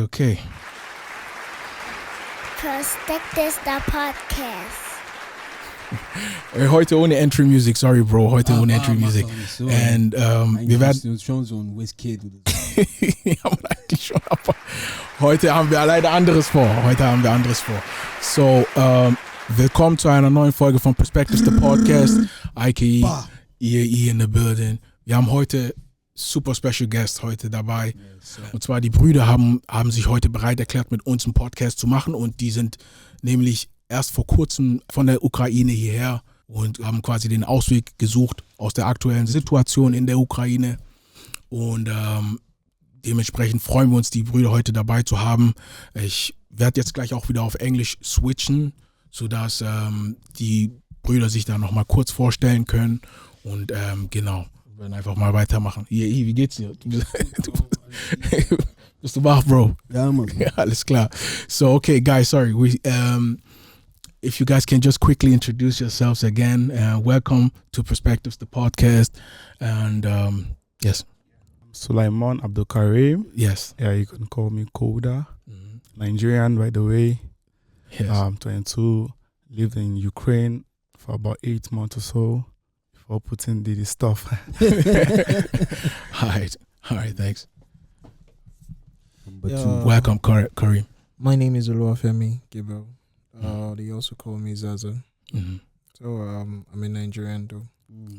Okay. Perspectives, der Podcast. Heute ohne Entry Music, sorry bro, heute ohne Entry Music. And wir werden schon so ein Whisky. Heute haben wir leider anderes vor. So, willkommen zu einer neuen Folge von Perspectives, der Podcast. aka ihre in the building. Wir haben heute super special Guest heute dabei. Yes, und zwar die Brüder haben sich heute bereit erklärt, mit uns einen Podcast zu machen, und die sind nämlich erst vor kurzem von der Ukraine hierher und haben quasi den Ausweg gesucht aus der aktuellen Situation in der Ukraine. Und dementsprechend freuen wir uns, die Brüder heute dabei zu haben. Ich werde jetzt gleich auch wieder auf Englisch switchen, sodass die Brüder sich da nochmal kurz vorstellen können. Und genau. Wir werden einfach mal weitermachen. Wie geht's dir? Bist du wach, Bro? Ja, Mann. Ja, alles klar. So, okay, guys, sorry. If you guys can just quickly introduce yourselves again. Welcome to Perspectives, the podcast. And yes. Sulaiman Abdul Kareem. Yes. Yeah, you can call me Koda. Mm-hmm. Nigerian, by the way. Yes. 22. Lived in Ukraine for about 8 months or so. Before Putin did his stuff. All right, thanks. Welcome, Kareem. My name is Femi Gabriel. They also call me Zaza. Mm-hmm. So I'm a Nigerian though.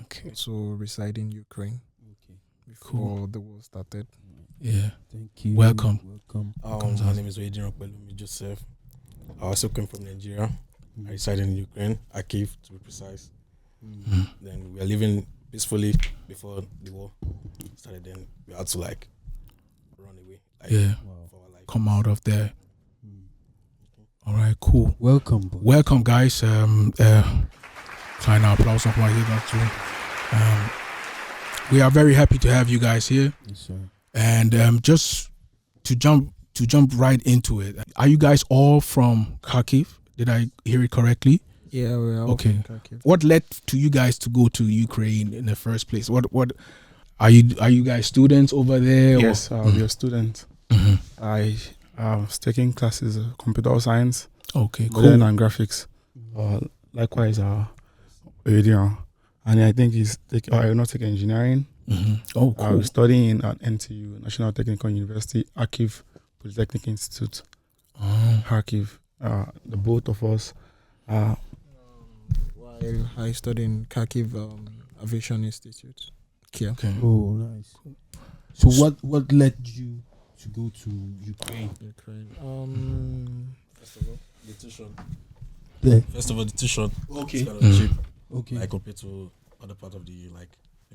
Okay. Also reside in Ukraine. Okay. Before the war started. Yeah. Thank you. Welcome. My name is Brüder Kareem Joseph. I also came from Nigeria. I reside in Ukraine, Kharkiv to be precise. Mm-hmm. Then we were living peacefully before the war started. Then we had to run away. For our life. Come out of there. All right, cool. Welcome, guys. Kleiner Applaus nochmal hier dazu. We are very happy to have you guys here. Yes, sir. And just to jump right into it. Are you guys all from Kharkiv? Did I hear it correctly? Yeah, we are okay. from Kharkiv. What led to you guys to go to Ukraine in the first place? What are you guys students over there? Yes, we are students. Mm-hmm. I was taking classes of computer science, okay, cool, modern and graphics. Likewise, radio, and I think aeronautic engineering. Mm-hmm. Oh, cool. I was studying at NTU, National Technical University, Kharkiv Polytechnic Institute, Kharkiv. The both of us. While I studied in Kharkiv Aviation Institute. Yeah. Okay. Oh, nice. So what led you to go to Ukraine? First of all, the tuition. Yeah. First of all, the tuition. Okay. It's kind of cheap. Okay. Like compared to other part of the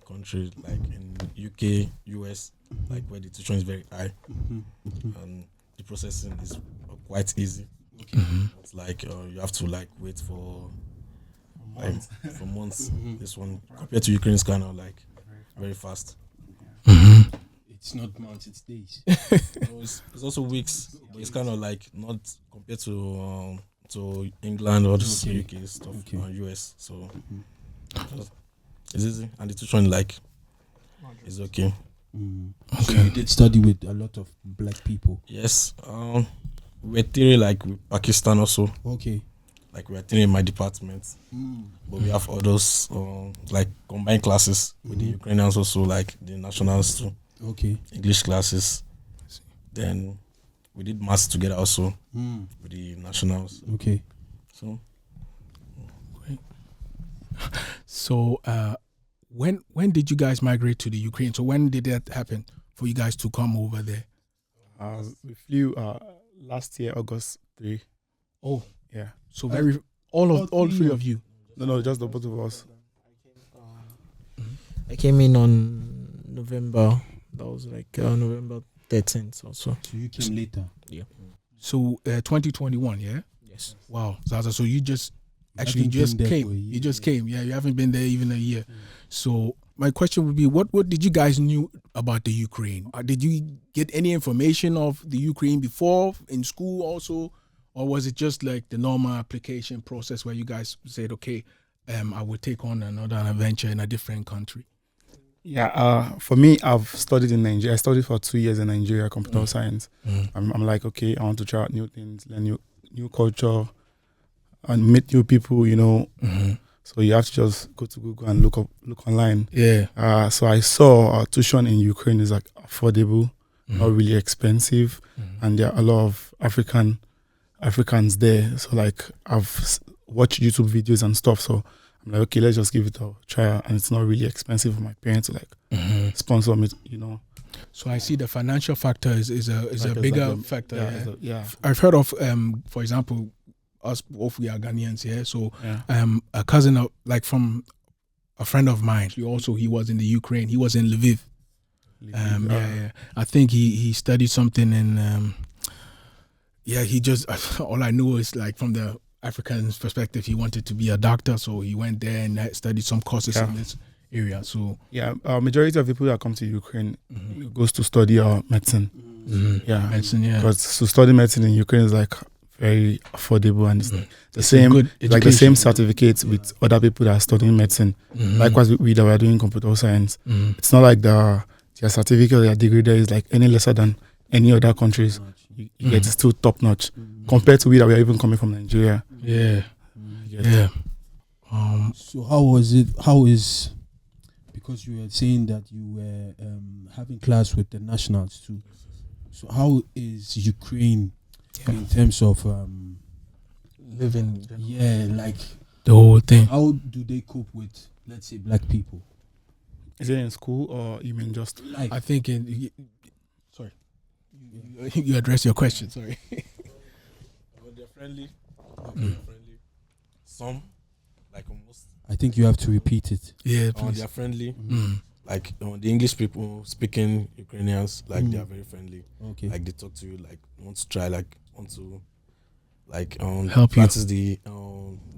country, like in UK, US, like where the tuition is very high, and the processing is quite easy. Okay. Mm-hmm. It's like you have to wait for months. This one compared to Ukraine is kind of very fast. Mm-hmm. It's not months, it's days. It's also weeks, but it's kind of not compared to England or the UK stuff, US. So it's easy, and the tuition is okay. So you did study with a lot of black people. Yes. We're theory with Pakistan also. Okay. We're theory in my department. But we have others combined classes with the Ukrainians also, the nationals too. Okay. English classes. Then we did maths together also with the nationals. Okay. So great. So when did you guys migrate to the Ukraine? So when did that happen for you guys to come over there? We flew last year, August 3. Oh, yeah. So all three of you? No, just the both of us. I came in on November That was like November 13th or so. So you came later. So 2021, yeah. Yes. Wow, Zaza. So you just actually haven't just been there came. for a year. You just came. Yeah, you haven't been there even a year. So my question would be, what did you guys knew about the Ukraine? Did you get any information of the Ukraine before in school also, or was it just like the normal application process where you guys said, okay, I would take on another adventure in a different country? Yeah, for me, I've studied in Nigeria. I studied for 2 years in Nigeria, computer science. I'm like, okay, I want to try out new things, learn new culture, and meet new people, you know. So you have to just go to Google and look online. Yeah. So I saw tuition in Ukraine is like affordable, not really expensive, and there are a lot of Africans there. So like I've watched YouTube videos and stuff. So I'm like, okay, let's just give it a try, and it's not really expensive for my parents to like sponsor me, you know. So I see the financial factor is a bigger factor. Yeah. I've heard of, for example, us both, we are Ghanaians here. So a cousin of, like from a friend of mine, he was in the Ukraine. He was in Lviv. I think he studied something in. He just all I knew is like from the African's perspective, he wanted to be a doctor, so he went there and studied some courses in this area. So majority of people that come to Ukraine goes to study medicine. Medicine, because to study medicine in Ukraine is like very affordable, and it's the same, like the same certificates with other people that are studying medicine. Likewise, we that were doing computer science. It's not like their certificate or their degree there is like any lesser than any other countries. You get still top notch compared to we that were even coming from Nigeria. So how was it? How is, because you were saying that you were having class with the nationals too. So how is Ukraine in terms of Living. like the whole thing. how do they cope with, let's say, black people? Is it in school or you mean just? Like I think sorry, you address your question. Sorry. But they're friendly. Friendly. Some, like almost. I think you have to repeat it. Yeah, please. They're friendly. Like the English people speaking Ukrainians, like they are very friendly. Okay. Like they talk to you, like want to try, like want to, like help you. practice the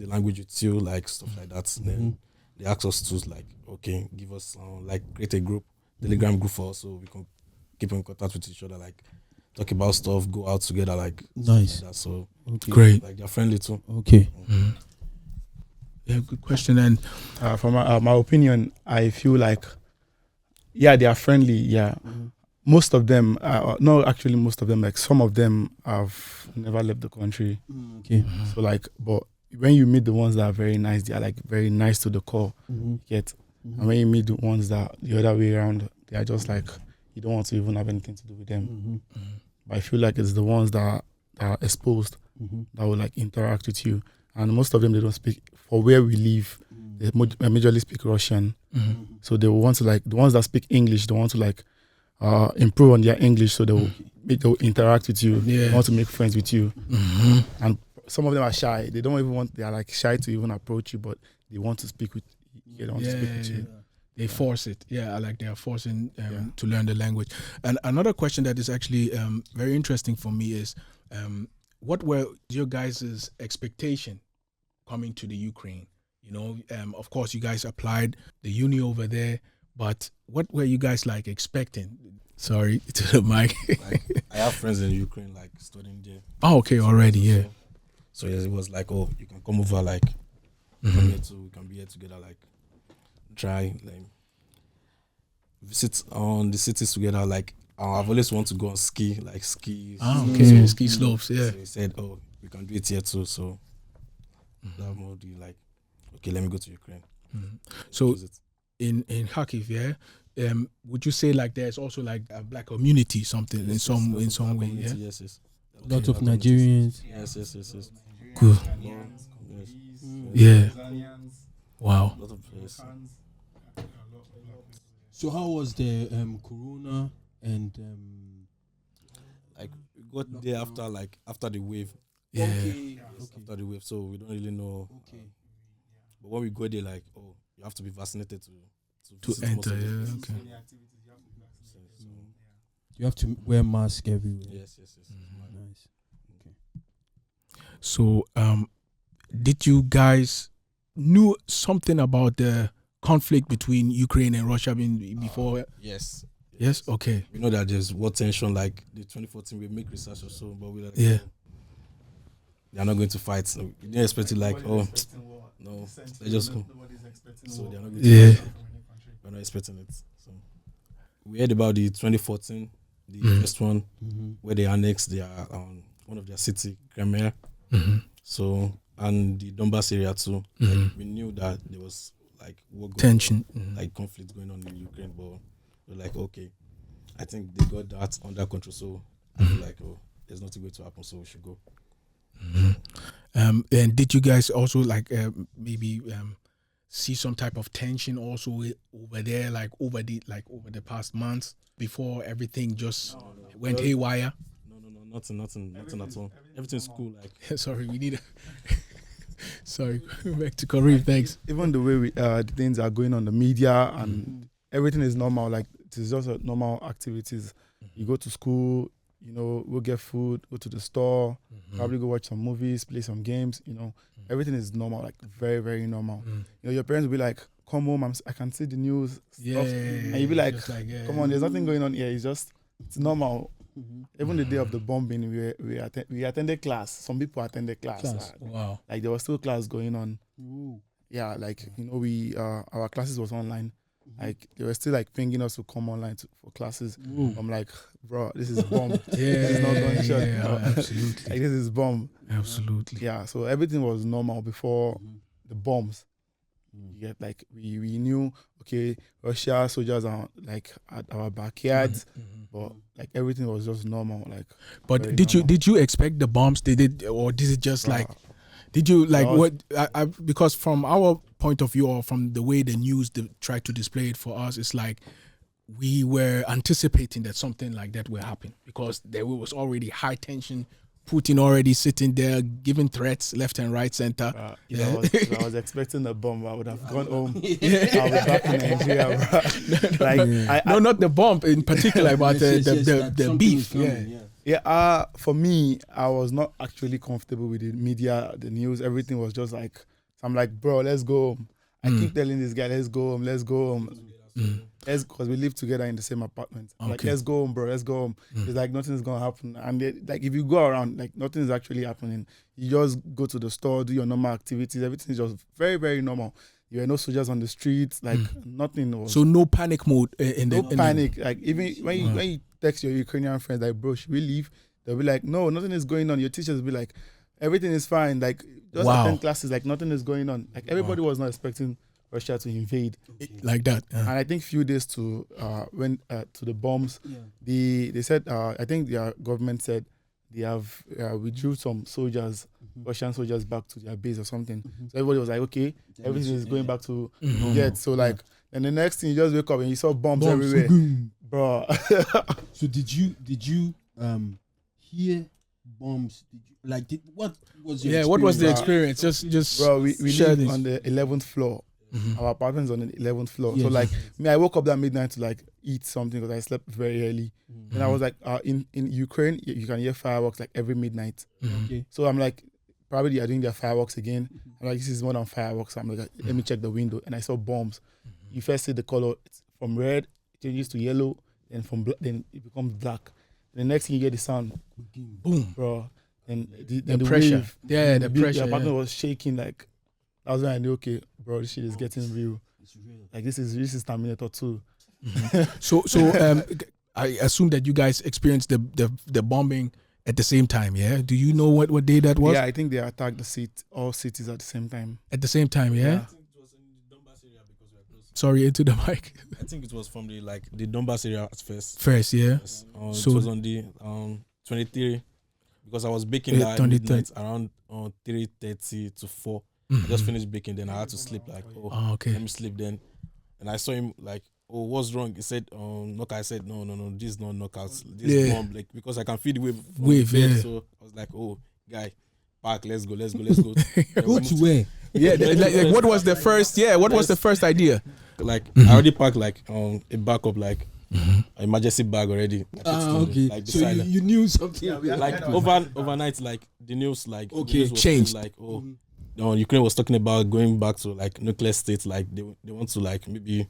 language with you, like stuff like that. Then they ask us to like, okay, give us like create a group, Telegram group for us, so we can keep in contact with each other, like talk about stuff, go out together, like Nice. like that. So Great. like they're friendly too. Okay. Yeah, good question. And From my opinion, I feel like, they are friendly. Yeah, most of them, no, actually, most of them, like some of them have never left the country. Okay. So like, but when you meet the ones that are very nice, they are like very nice to the core. Yet, and when you meet the ones that the other way around, they are just like you don't want to even have anything to do with them. But I feel like it's the ones that are exposed that will like interact with you, and most of them they don't speak. For where we live, they majorly speak Russian. So they want to, like, the ones that speak English, they want to like improve on their English, so they'll interact with you. They want to make friends with you. And some of them are shy. They don't even want. They are like shy to even approach you, but they want to speak with. They want to speak with you. They force it. I like they are forcing to learn the language. And another question that is actually very interesting for me is, what were your guys' expectation coming to the Ukraine? You know, of course, you guys applied the uni over there, but what were you guys like expecting? Sorry to the mic. Like, I have friends in Ukraine, like studying there. Oh, okay, already, So yes, it was like, oh, you can come over, like, come here too. We can be here together, like, try, like, visit on the cities together. Like, I've always wanted to go on ski, like ski. Okay, ski slopes, So he said, oh, we can do it here too. So that mode, you like, okay, let me go to Ukraine. So in Kharkiv, would you say like there's also like a black community, something in some way? Yes. A lot of Nigerians. Yes. Good. Yes. Wow. A lot of places. So how was the corona and Like we got there after the wave. After the wave, so we don't really know. But when we go there, like, oh, you have to be vaccinated to enter. most of it. You have to wear mask everywhere. Yes. Nice. Okay. So, did you guys knew something about the conflict between Ukraine and Russia before? Yes. Yes. Okay. We know that there's war tension, like the 2014. We make research or so, but we're like, Yeah. they are not going to fight. So we didn't expect it. Like, no, they just go. So they are not going to Yeah. fight. We're not expecting it. So we heard about the 2014, the first one, where they annexed their one of their city, Crimea. So and the Donbass area too. Like, we knew that there was like war going Tension. on, like conflict going on in Ukraine, but we're like, okay, I think they got that under control. So I feel like, oh, there's nothing going to happen, so we should go. And did you guys also like maybe see some type of tension also over there, like over the past months before everything just went haywire? No, nothing at all. Everything's cool. Like, Sorry, we need. Sorry, back to Kareem. Thanks. Even the way the things are going on the media and everything is normal. Like it's just normal activities. You go to school, we'll get food, go to the store, probably go watch some movies, play some games. Everything is normal, like very, very normal. Your parents will be like, "Come home, I can see the news." Yeah, stuff. And you'll be like, "Come on, there's nothing going on here. It's normal." Even the day of the bombing, we attended class. Some people attended class. Wow. Like there was still class going on. Yeah, like we our classes was online. Like they were still like pinging us to come online for classes. I'm like, bro, this is bomb. This is not going short. Absolutely. Like this is bomb. Absolutely. Yeah, so everything was normal before the bombs. Yet like we knew, okay, Russia soldiers are like at our backyards, but like everything was just normal. Like, but did you expect the bombs? Did it, or did it just like? Did you like what? Because from our point of view, or from the way the news tried to display it for us, it's like we were anticipating that something like that will happen because there was already high tension. Putin already sitting there giving threats left and right, center. If I was expecting a bomb, I would have gone home. I'll be back in Nigeria. Bro. Not the bomb in particular, but the beef. Yeah. For me, I was not actually comfortable with the media, the news. Everything was just like, so I'm like, bro, let's go home. I keep telling this guy, let's go home. Because we live together in the same apartment. I'm like, let's go home, bro, let's go home. It's like nothing's gonna happen. And like if you go around, like nothing's actually happening. You just go to the store, do your normal activities. Everything's just very, very normal. You had no soldiers on the streets, like nothing was. So no panic mode no panic. Like even when you text your Ukrainian friends, like, bro, should we leave? They'll be like, no, nothing is going on. Your teachers will be like, everything is fine. Like just attend classes, like nothing is going on. Like everybody was not expecting Russia to invade like that. And I think few days to to the bombs, they said I think their government said they have withdrew some soldiers, Russian soldiers back to their base or something. So everybody was like, okay, everything is going back to yet. So like, and the next thing you just wake up and you saw bombs everywhere, bro. So did you hear bombs? What was your experience? What was the experience? Just bro, we share live on the 11th floor. Our apartment's on the 11th floor. So like I woke up that midnight to like eat something because I slept very early. And I was like, in Ukraine, you can hear fireworks like every midnight. Okay. So I'm like, probably they are doing their fireworks again. I'm like, this is more than fireworks. I'm like, let me check the window. And I saw bombs. You first see the color, it's from red, it changes to yellow, then then it becomes black. The next thing you get the sound, boom, bro. And the pressure. Wave, the pressure. The apartment was shaking like. That was when I knew, okay, bro, this shit is getting real. It's real. Like this is Terminator 2. So I assume that you guys experienced the bombing at the same time, yeah? Do you know what day that was? Yeah, I think they attacked all cities at the same time. At the same time, yeah? I think it was in the Donbass area because we are close. Sorry, into the mic. I think it was from the Donbass area at first. First, yeah. Yes. So it was on the 23 because I was baking at midnight around 3:30 to 4. I just finished baking, then I had to sleep. Like, okay. Oh, Let me sleep then. And I saw him like, oh, what's wrong? He said, knockout. I said, no, this is not knockouts. This is bomb. Like, because I can feel the wave. Yeah. So I was like, oh, guy, park, let's go. Go to where? Yeah, like what was the first? Yeah, what was the first idea? Like I already packed like a backup, like an emergency bag already. Okay. Like So beside you knew something. like overnight, like the news, like the Okay, news was changed. saying, like Ukraine was talking about going back to like nuclear states, like they want to like maybe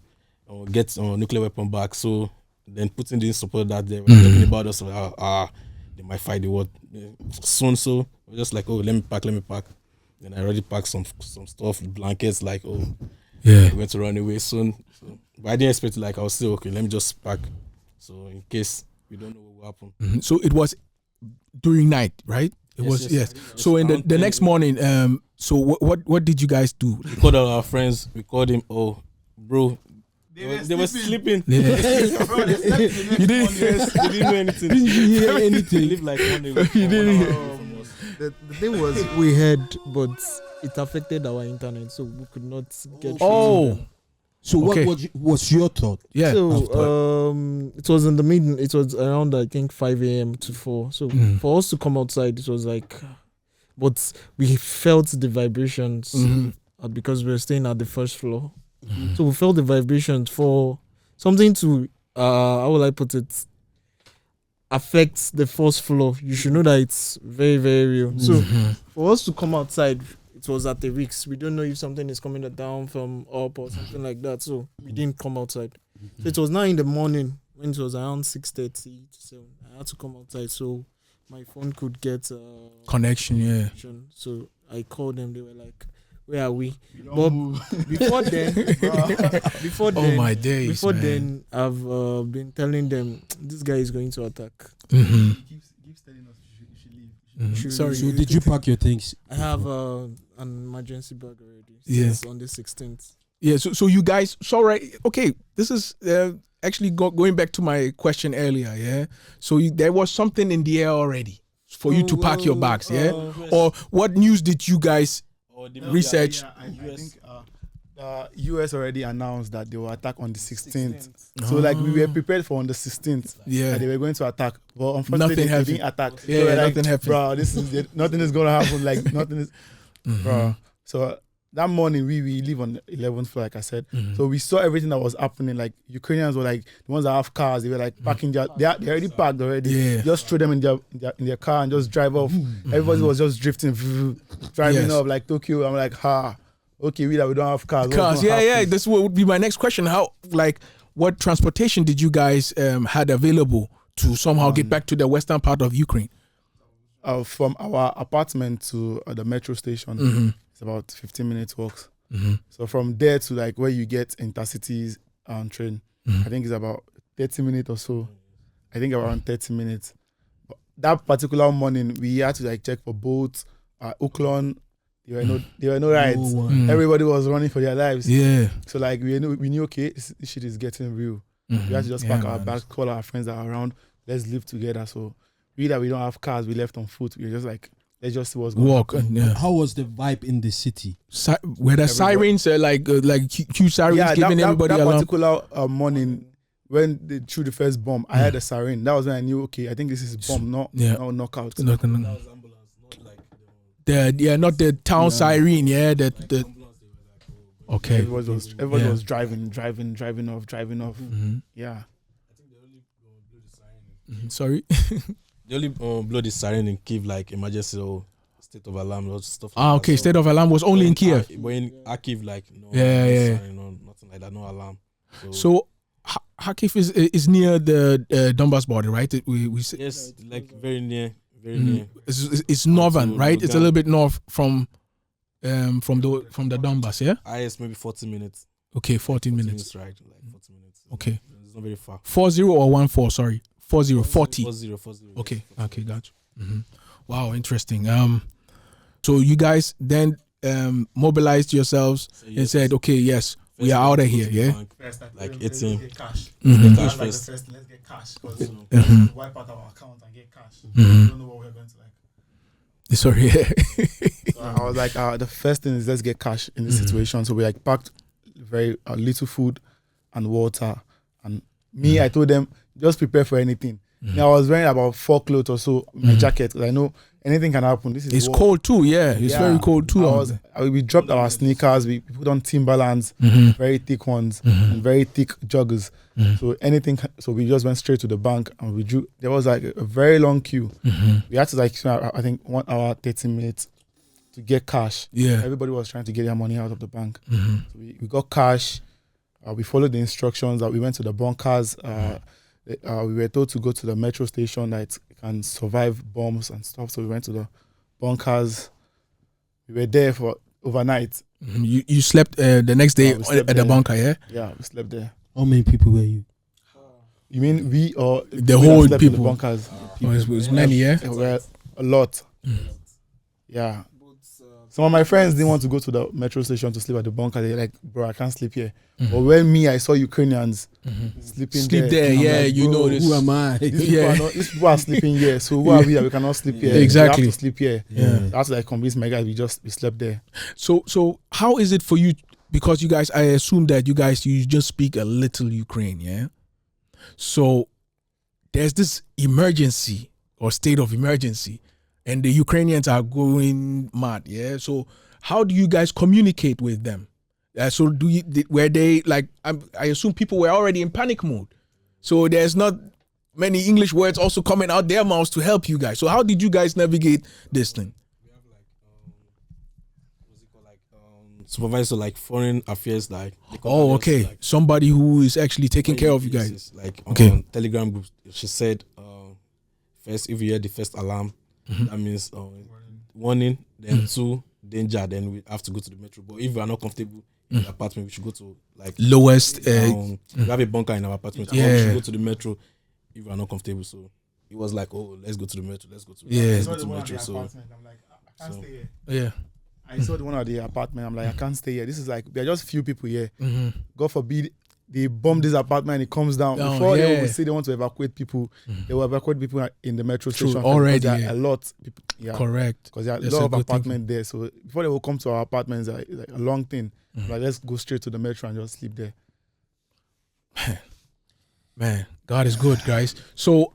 get nuclear weapon back. So then Putin didn't support that. They were talking about us they might fight the war soon. So we're just like, let me pack. Then I already packed some stuff, blankets, like we're going to run away soon. So, but I didn't expect it. Like I was still okay. Let me just pack. So in case we don't know what will happen. So it was during night, right? It was. So in the next morning, so what did you guys do? We called our friends. We called him. Oh, bro. They were sleeping. Yeah. You didn't. They didn't know anything. Didn't you hear anything? They lived like 1 day. You didn't. The thing was, we had, but it affected our internet, so we could not get. So Okay. what was your thought? Yeah. So it was in the meeting. It was around I think 5 a.m. to 4. So for us to come outside, it was like, but we felt the vibrations because we were staying at the first floor. So we felt the vibrations for something to how will I put it, affects the first floor. You should know that it's very, very real. So for us to come outside, it was at the risk. We don't know if something is coming down from up or something like that. So we didn't come outside. So it was now in the morning when it was around 6:30 to 7. I had to come outside so my phone could get Connection. Yeah. connection. So I called them. They were like, "Where are we?" But before then, Oh my days. before man. then, I've been telling them this guy is going to attack. Keeps telling us you should leave. Should Sorry. So did you pack your things? I have an emergency bag already. Yeah. Since on the 16th. Yeah. So you guys. So right. Okay. This is actually going back to my question earlier. Yeah. So there was something in the air already for you to pack your bags. Yeah. Or what news did you guys research? I think US already announced that they will attack on the 16th. So like we were prepared for on the 16th. Yeah. That they were going to attack, but unfortunately Nothing they happened. didn't attack. Yeah, So we're like, nothing happened. bro, nothing is gonna happen. Like nothing is, bro. So that morning we live on the 11th floor, like I said. So we saw everything that was happening. Like Ukrainians were like the ones that have cars. They were like parking they already parked already. Yeah. Just throw them in their car and just drive off. Everybody was just drifting, driving Yes. up like Tokyo. I'm like, okay, we don't have cars. What's Cars. gonna Yeah. happen? This would be my next question. What transportation did you guys had available to somehow get back to the western part of Ukraine? From our apartment to the metro station, it's about 15 minutes walks. So from there to like where you get intercities and train, I think it's about 30 minutes or so. I think around 30 minutes. But that particular morning, we had to like check for boats. Uklon, there were no rides. Everybody was running for their lives. Yeah. So like we knew okay, this shit is getting real. We had to just pack our bags, call our friends that are around. Let's live together. So we don't have cars. We left on foot. We were just like, let's just see what's going on. Yeah. How was the vibe in the city? Were there sirens like huge sirens giving everybody that alarm? particular morning when they threw the first bomb, I heard a siren. That was when I knew, okay, I think this is bomb, not knockout. Not the town siren. Yeah. Okay. Everybody was driving off. Yeah. Sorry. They only blow the siren in Kiev, like emergency or state of alarm or stuff. Okay. State of alarm was only in Kiev. But in Kharkiv, like no siren, no nothing like that, no alarm. So Kharkiv is near the Donbas border, right? We yes, like very near. It's northern, right? It's a little bit north from the Donbas, yeah. Yes, maybe 40 minutes. Okay, 14 minutes. Right, like 40 minutes. Okay. It's not very far. 40 or 14? Sorry, 40. 40. Okay, got you. Wow, interesting. So you guys then mobilized yourselves and said, okay, yes, we are out of here, yeah. Like 18. Get cash. Cash first. Let's get cash. Because wipe out our account and get cash. We don't know what we're going to like. Sorry. So I was like, the first thing is let's get cash in this situation. So we like packed very little food and water. And me, I told them, just prepare for anything. I was wearing about 4 clothes or so, my jacket. 'Cause I know anything can happen. This is It's war. cold too, it's very cold too. We dropped our sneakers, we put on Timberlands, very thick ones, and very thick joggers. So so we just went straight to the bank and we drew. There was like a very long queue. We had to like, I think 1 hour, 30 minutes to get cash. Everybody was trying to get their money out of the bank. So we got cash. We followed the instructions. We went to the bunkers. We were told to go to the metro station that it can survive bombs and stuff. So we went to the bunkers. We were there for overnight. You slept the next day at the bunker, yeah? Yeah, we slept there. How many people were you? You mean we or the whole slept in people? the bunkers? It was many, yeah? Well, a lot. Yeah. Some of my friends didn't want to go to the metro station to sleep at the bunker. They're like, bro, I can't sleep here. But when I saw Ukrainians sleeping there. Yeah, like, you know this. Who am I? These people are sleeping here. So who are we that we cannot sleep here? Exactly. We have to sleep here. Yeah. That's like convince my guys. We slept there. So how is it for you? Because you guys, I assume that you just speak a little Ukraine, yeah? So there's this emergency or state of emergency, and the Ukrainians are going mad, yeah? So how do you guys communicate with them? So were they like, I assume people were already in panic mode. So there's not many English words also coming out their mouths to help you guys. So how did you guys navigate this thing? We have like, supervisor, like foreign affairs, like. Oh, okay. Like, somebody who is actually taking care of you guys. Like okay. On Telegram group, she said, first, if you hear the first alarm, that means warning, then 2, danger, then we have to go to the metro. But if we are not comfortable in the apartment, we should go to like lowest. We have a bunker in our apartment. Yeah. We should go to the metro if we are not comfortable. So it was like, oh, let's go to the metro. Let's go to the metro. So I'm like, I can't stay here. Yeah. I saw the one at the apartment. I'm like, I can't stay here. This is like, there are just few people here. God forbid they bomb this apartment and it comes down. Before they will say they want to evacuate people, they will evacuate people in the metro station. Already. There are a lot. People, Correct. Because there are a lot of apartments there. So before they will come to our apartments, it's like a long thing. Like, let's go straight to the metro and just sleep there. Man, God is good, guys. So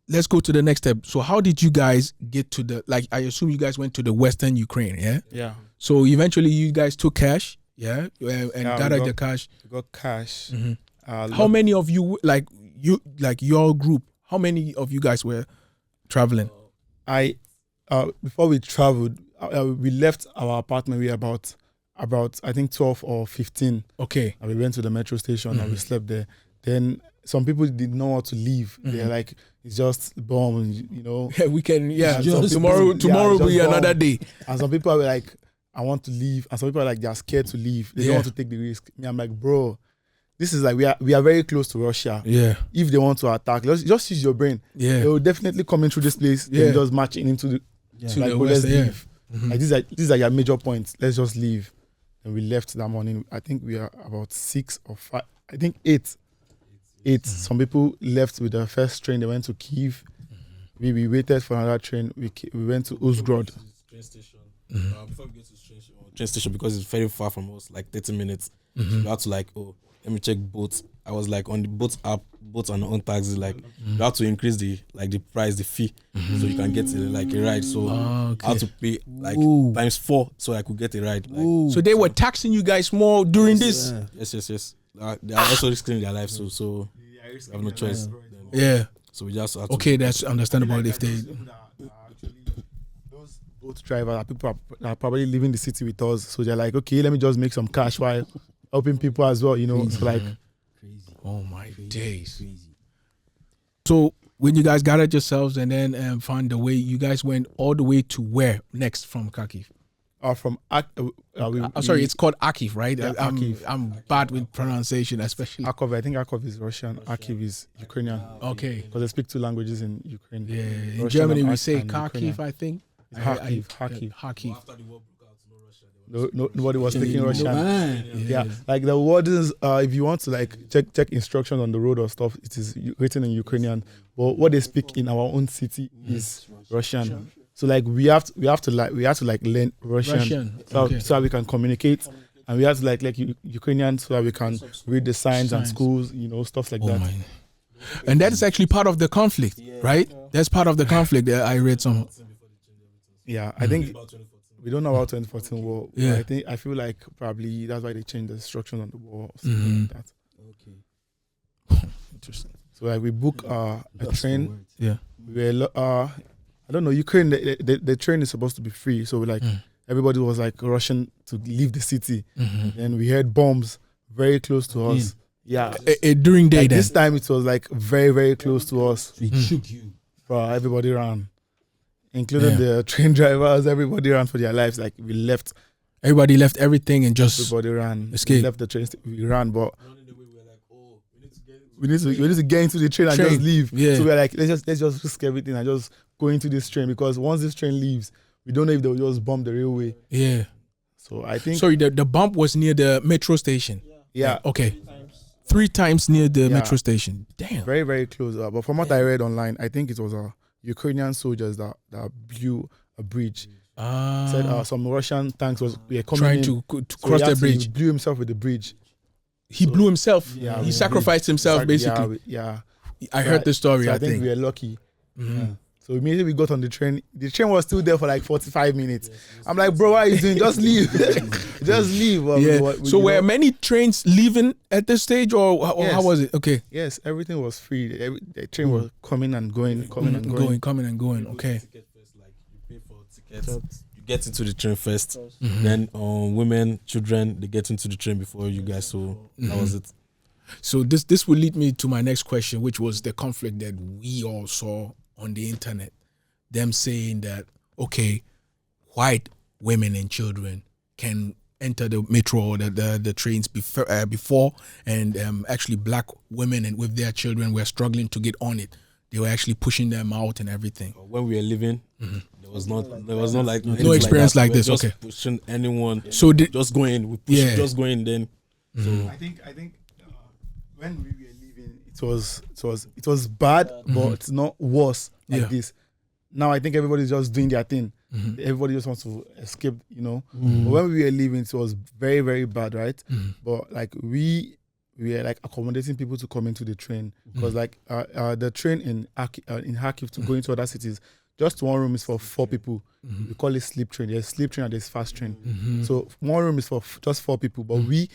let's go to the next step. So how did you guys get to the, like, I assume you guys went to the Western Ukraine, yeah? Yeah. So eventually you guys took cash, yeah? And gathered the cash. We got cash. How many of you, like your group, how many of you guys were traveling? Before we traveled, we left our apartment. We were about I think 12 or 15. Okay. And we went to the metro station and we slept there. Then some people did not want to leave. They're like, it's just bomb, you know. We can, tomorrow will be bomb. another day. And some people are like, I want to leave. And some people are like, they're scared to leave. They don't want to take the risk. Me, I'm like, bro, this is like, we are very close to Russia. Yeah. If they want to attack, just use your brain. Yeah. They will definitely come in through this place and just march into the, like, the let's West, leave. Like, these are your major points. Let's just leave. And we left that morning. I think we are about 6 or 5. I think 8. Some people left with the first train. They went to Kyiv. We waited for another train. We went to Uzgrod. Train station. Before we get to train station, because it's very far from us, like 30 minutes. So we had to like, let me check boats. I was like on the boats app, boats and on taxi. Like you have to increase the price, the fee, so you can get like a ride. So I had to pay like times 4 so I could get a ride. Like, so they were taxing you guys more during this. Yes. They are also risking their life, so they have no choice. Yeah. So we just have to. Okay, that's understandable if they. Those boat drivers people are probably leaving the city with us, so they're like, okay, let me just make some cash while helping people as well, you know. So like, oh my days. So when you guys gathered yourselves and then found the way, you guys went all the way to where next from Kharkiv? Sorry, it's called Kharkiv, right? Yeah, I'm bad with pronunciation, especially. Kharkiv. I think Kharkiv is Russian. Kharkiv is Ukrainian. Okay. Because they speak 2 languages in Ukraine. Yeah. In Russian Germany, we and say Ukrainian. Kharkiv, I think. Kharkiv. Kharkiv. After the war broke out, no Russia. Nobody was speaking Russian. Yeah, like the word is, if you want to like check instructions on the road or stuff, it is written in Ukrainian. But what they speak in our own city is Russian. So like we have to learn Russian. So we can communicate, and we have to like Ukrainian so that we can read the signs and schools, you know, stuff like that. And that is actually part of the conflict, right? That's part of the conflict that I read some. Yeah, I think we don't know about 2014 war. Yeah. But I feel like probably that's why they changed the instructions on the war or something like that. Okay. Interesting. So like we book a train. Yeah. We were I don't know, Ukraine. The train is supposed to be free, so like everybody was like rushing to leave the city, and we heard bombs very close to us. Yeah, During day like then. this time it was like very very close to us. So it shook you. Bro, everybody ran, including the train drivers. Everybody ran for their lives. Like we left. Everybody left everything and just Everybody ran. escape. We left the train. We ran, but we need to get into the train and just leave. Yeah. So we're like, let's just risk everything and just go into this train, because once this train leaves, we don't know if they'll just bomb the railway. Yeah. So I think. Sorry, the bump was near the metro station. Yeah. Okay. 3 times near the metro station. Damn. Very very close. But from what I read online, I think it was Ukrainian soldiers that blew a bridge. Said some Russian tanks were coming Trying in, to so cross he the had to- bridge. He blew himself with the bridge. He blew himself. Yeah, He with sacrificed himself, Yeah, basically. Yeah. I heard the story, So I I think think. we were lucky. Mhm. So immediately we got on the train. The train was still there for like 45 minutes. I'm like, bro, what are you doing? Just leave. Just leave. Well, Yeah. So were many trains leaving at this stage, or how Yes. was it? Okay. Yes, everything was free. The train was coming and going, coming and going. Coming and going. Okay. Ticket first, like you pay for tickets. You get into the train first. Then women, children, they get into the train before you guys. So that was it. So this will lead me to my next question, which was the conflict that we all saw on the internet. Them saying that, okay, white women and children can enter the metro or the trains before, and actually black women and with their children were struggling to get on it. They were actually pushing them out and everything. When we were leaving, there was not like No experience like We were this, just okay. pushing anyone. So Just go in. We push. Yeah. Just go in. Then I think when we were leaving, it was bad, but it's not worse like this. Now I think everybody's just doing their thing. Everybody just wants to escape, you know. But when we were leaving, it was very very bad, right? But like we were like accommodating people to come into the train, because like the train in Kharkiv to go into other cities, just one room is for 4 people. We call it sleep train. There's sleep train and there's fast train. So one room is for just 4 people. But we,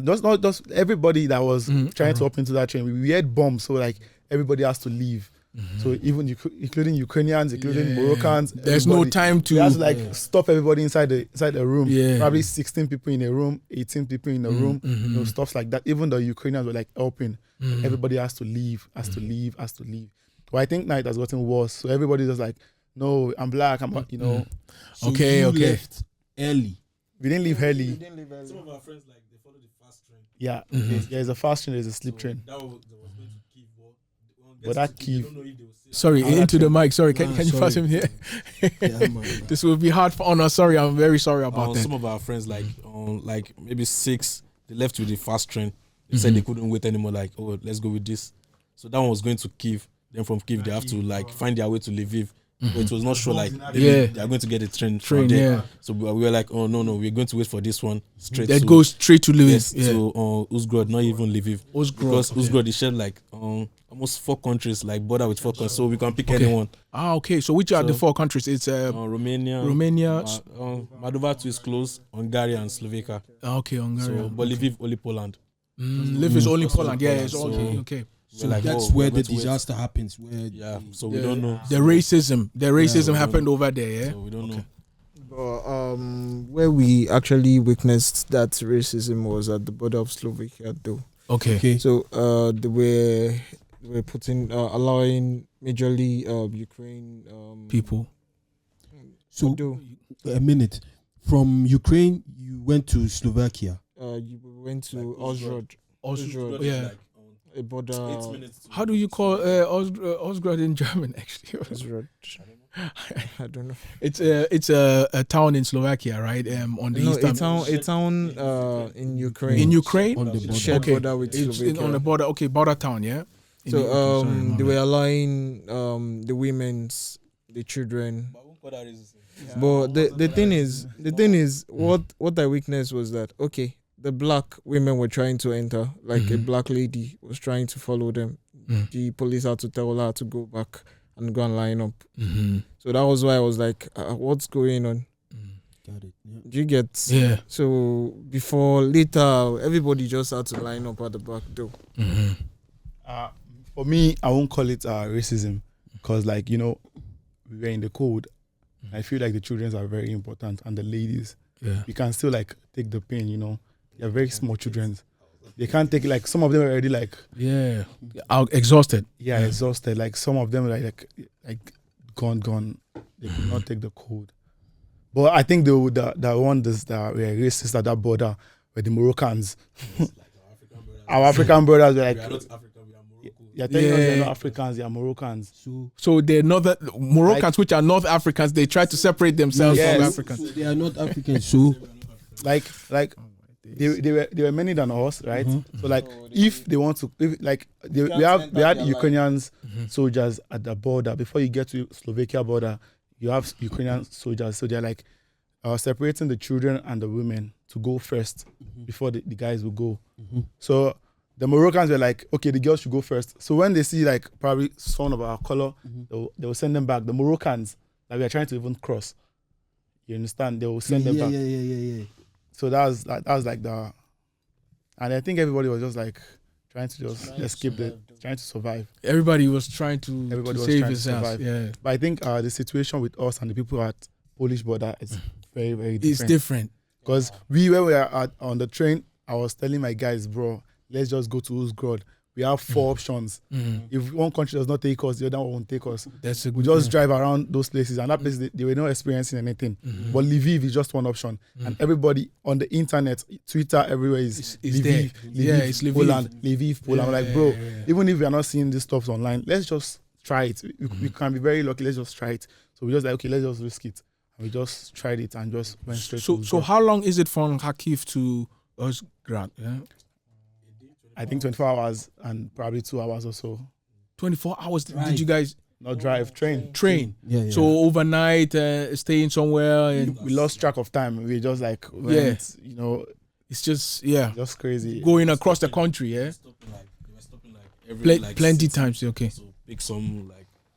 just everybody that was trying to hop into that train, we had bombs. So like everybody has to leave. So even including Ukrainians, including Moroccans, There's no time to. we have to like stop everybody inside the room. Yeah. Probably 16 people in a room, 18 people in a room, you know, stuff like that. Even the Ukrainians were like helping. Everybody has to leave, has to leave. But I think now it has gotten worse. So everybody's just like, no, I'm black, you know. So Okay, you okay. left early. We didn't leave early. some of our friends like they follow the fast train. Yeah, there's a fast train, there's a sleep train. That was going to Kyiv. But that Kyiv, don't know if they will say Sorry, into the mic. Sorry, can you sorry. pass him here? Yeah, man. This will be hard for. Oh no, sorry, I'm very sorry about that. some of our friends like maybe 6, they left with the fast train. They said they couldn't wait anymore. Like, oh, let's go with this. So that one was going to Kyiv. Then from Kyiv they have to like find their way to Lviv. But it was not sure like they are going to get a train from there. Yeah. So we were like, oh no, we're going to wait for this one straight. That to, goes straight to Lviv. yes, Yeah. to Uzgrod, not even Lviv. Because Uzgrod is shared like almost 4 countries, like border with 4 countries, so we can pick anyone. Okay. So which are the So- 4 countries? It's Romania, Moldova too is close, Hungary and Slovakia. okay, Hungary. So, but Lviv only Poland. Lviv is only Poland. Yeah, it's So- only okay. So We're like, that's oh, where we're the going to wait. disaster happens. Where Yeah, so we don't know. The racism we happened don't- over there. Yeah. So we don't know. Where we actually witnessed that racism was at the border of Slovakia, though. Okay. Okay. So they were putting allowing majorly Ukraine People. So do. a minute from Ukraine, you went to Slovakia. You went to Ozgrod, Yeah. a border. 8 minutes. How do you call Osgrad in German? Actually, Ozgrod. I don't know. it's a town in Slovakia, right? On the No, eastern. a town in Ukraine. In Ukraine. On the border. Shared Okay. border with It's Slovakia. on the border. Okay, border town. Yeah. So Okay, sorry, my they bad. were allowing the women's, the children. But the thing is, what I witnessed was that, okay, the black women were trying to enter. Like a black lady was trying to follow them. The police had to tell her to go back and go and line up. So that was why I was like, what's going on? Got it. Yeah. Do you get? Yeah. So before later, everybody just had to line up at the back door. For me, I won't call it racism because, like, you know, we were in the code. I feel like the children are very important and the ladies. Yeah. You can still like take the pain, you know. They're very small children. They can't take it. Like some of them are already like out exhausted. Yeah, exhausted. Like some of them like gone. They could not take the cold. But I think the one that were racist at that border were the Moroccans. Our African brothers were like, you're telling us they're not Africans, they're Moroccans. So they're not Moroccans, which are North Africans. They try to separate themselves from Africans. So they are not Africans. So like they were many than us, right? So like if they want to, we had Ukrainians soldiers at the border. Before you get to Slovakia border, you have Ukrainian soldiers. So they're like separating the children and the women to go first before the guys will go. So the Moroccans were like, okay, the girls should go first. So when they see like probably someone of our color, they will send them back. The Moroccans that we are trying to even cross, you understand? They will send them back. Yeah. So that was like the, and I think everybody was just like trying to just escape trying to survive. Everybody was trying to save himself. Yeah. But I think the situation with us and the people at Polish border is very, very different. It's different. Because when we were on the train, I was telling my guys, bro, let's just go to Uzgrod. We have 4 options. If one country does not take us, the other one won't take us. We just drive around those places, and that place they were not experiencing anything. But Lviv is just one option, and everybody on the internet, Twitter, everywhere is Lviv. It's Lviv. Poland, Lviv, Poland. I'm like, bro, even if we are not seeing this stuff online, let's just try it. We can be very lucky. Let's just try it. So we just like, okay, let's just risk it. And we just tried it and just went straight. So how long is it from Kharkiv to Uzgrad? Yeah. I think 24 hours and probably 2 hours or so. 24 hours? Did you guys? Not drive, train. Yeah. So overnight, staying somewhere. And we lost track of time. We just like went, you know. It's just, just crazy. Going across the country, yeah? They were stopping every plenty times, okay. So pick some,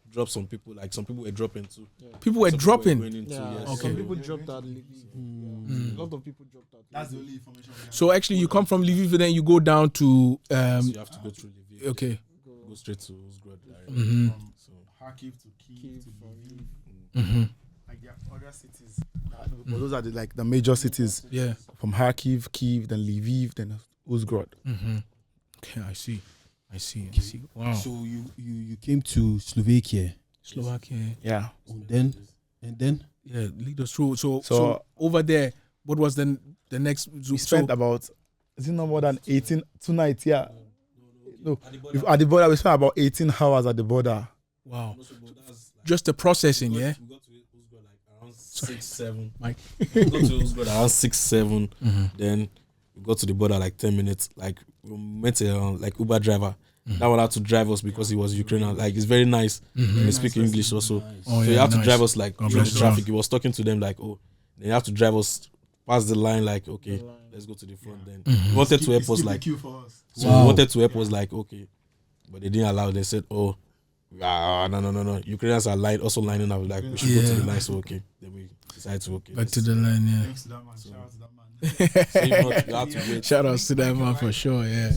drop some people, some people were dropping too. People were dropping? Okay. Some people dropped out Lviv. A lot of people dropped out. That's the only information. So actually you come from Lviv and then you go down to... so you have to go through Lviv. Okay. Go straight to Uzgrad. So Kharkiv to Kyiv to Lviv. Like there are other cities. But those are the major cities. Yeah. From Kharkiv, Kyiv, then Lviv, then Uzgrad. Okay, I see. Wow. So you came to Slovakia. Yeah. And then? Yeah, lead us through. So over there, what was the next? We spent about, is it no more than 18, 2 nights, yeah. No, at the border, we spent about 18 hours at the border. Wow. Just the processing, yeah? We got to Uzgrad around 6, 7. Mike. We got to Uzgrad around 6, 7. Then we got to the border 10 minutes. We met a Uber driver. That one had to drive us because he was Ukrainian. It's very nice. And he speaks English also. So you have to drive us through the traffic. He was talking to them then you have to drive us past the line okay, let's go to the front then. He wanted to help us So we wanted to help us okay. But they didn't allow. They said, no. Ukrainians are also lining up we should go to the line. So okay. Then we decided to back to the line, yeah. Thanks to that man. Shout out to that man. you have to wait. Shout out to that man for sure, yeah.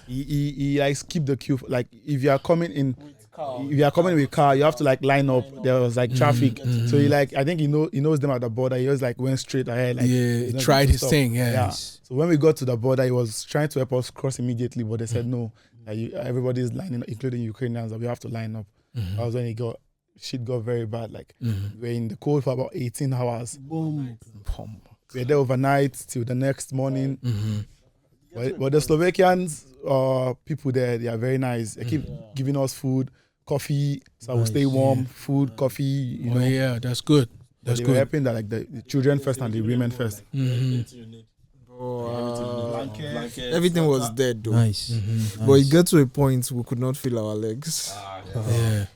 He keep the queue. If you are coming in, if you are coming with car, you have to line up. There was traffic, so he I think he knows them at the border. He was went straight ahead. He tried his thing. Yeah. So when we got to the border, he was trying to help us cross immediately, but they said no. Everybody is lining, including Ukrainians, that we have to line up. That was when shit got very bad. We were in the cold for about 18 hours. Boom. We were there overnight till the next morning. But the Slovakians people there, they are very nice. They keep giving us food, coffee, so we'll stay warm. Food, coffee. You know. Yeah, that's good. That's they good. were helping that the children first and the women first. Everything was dead though. Nice. But it got to a point we could not feel our legs. Yeah.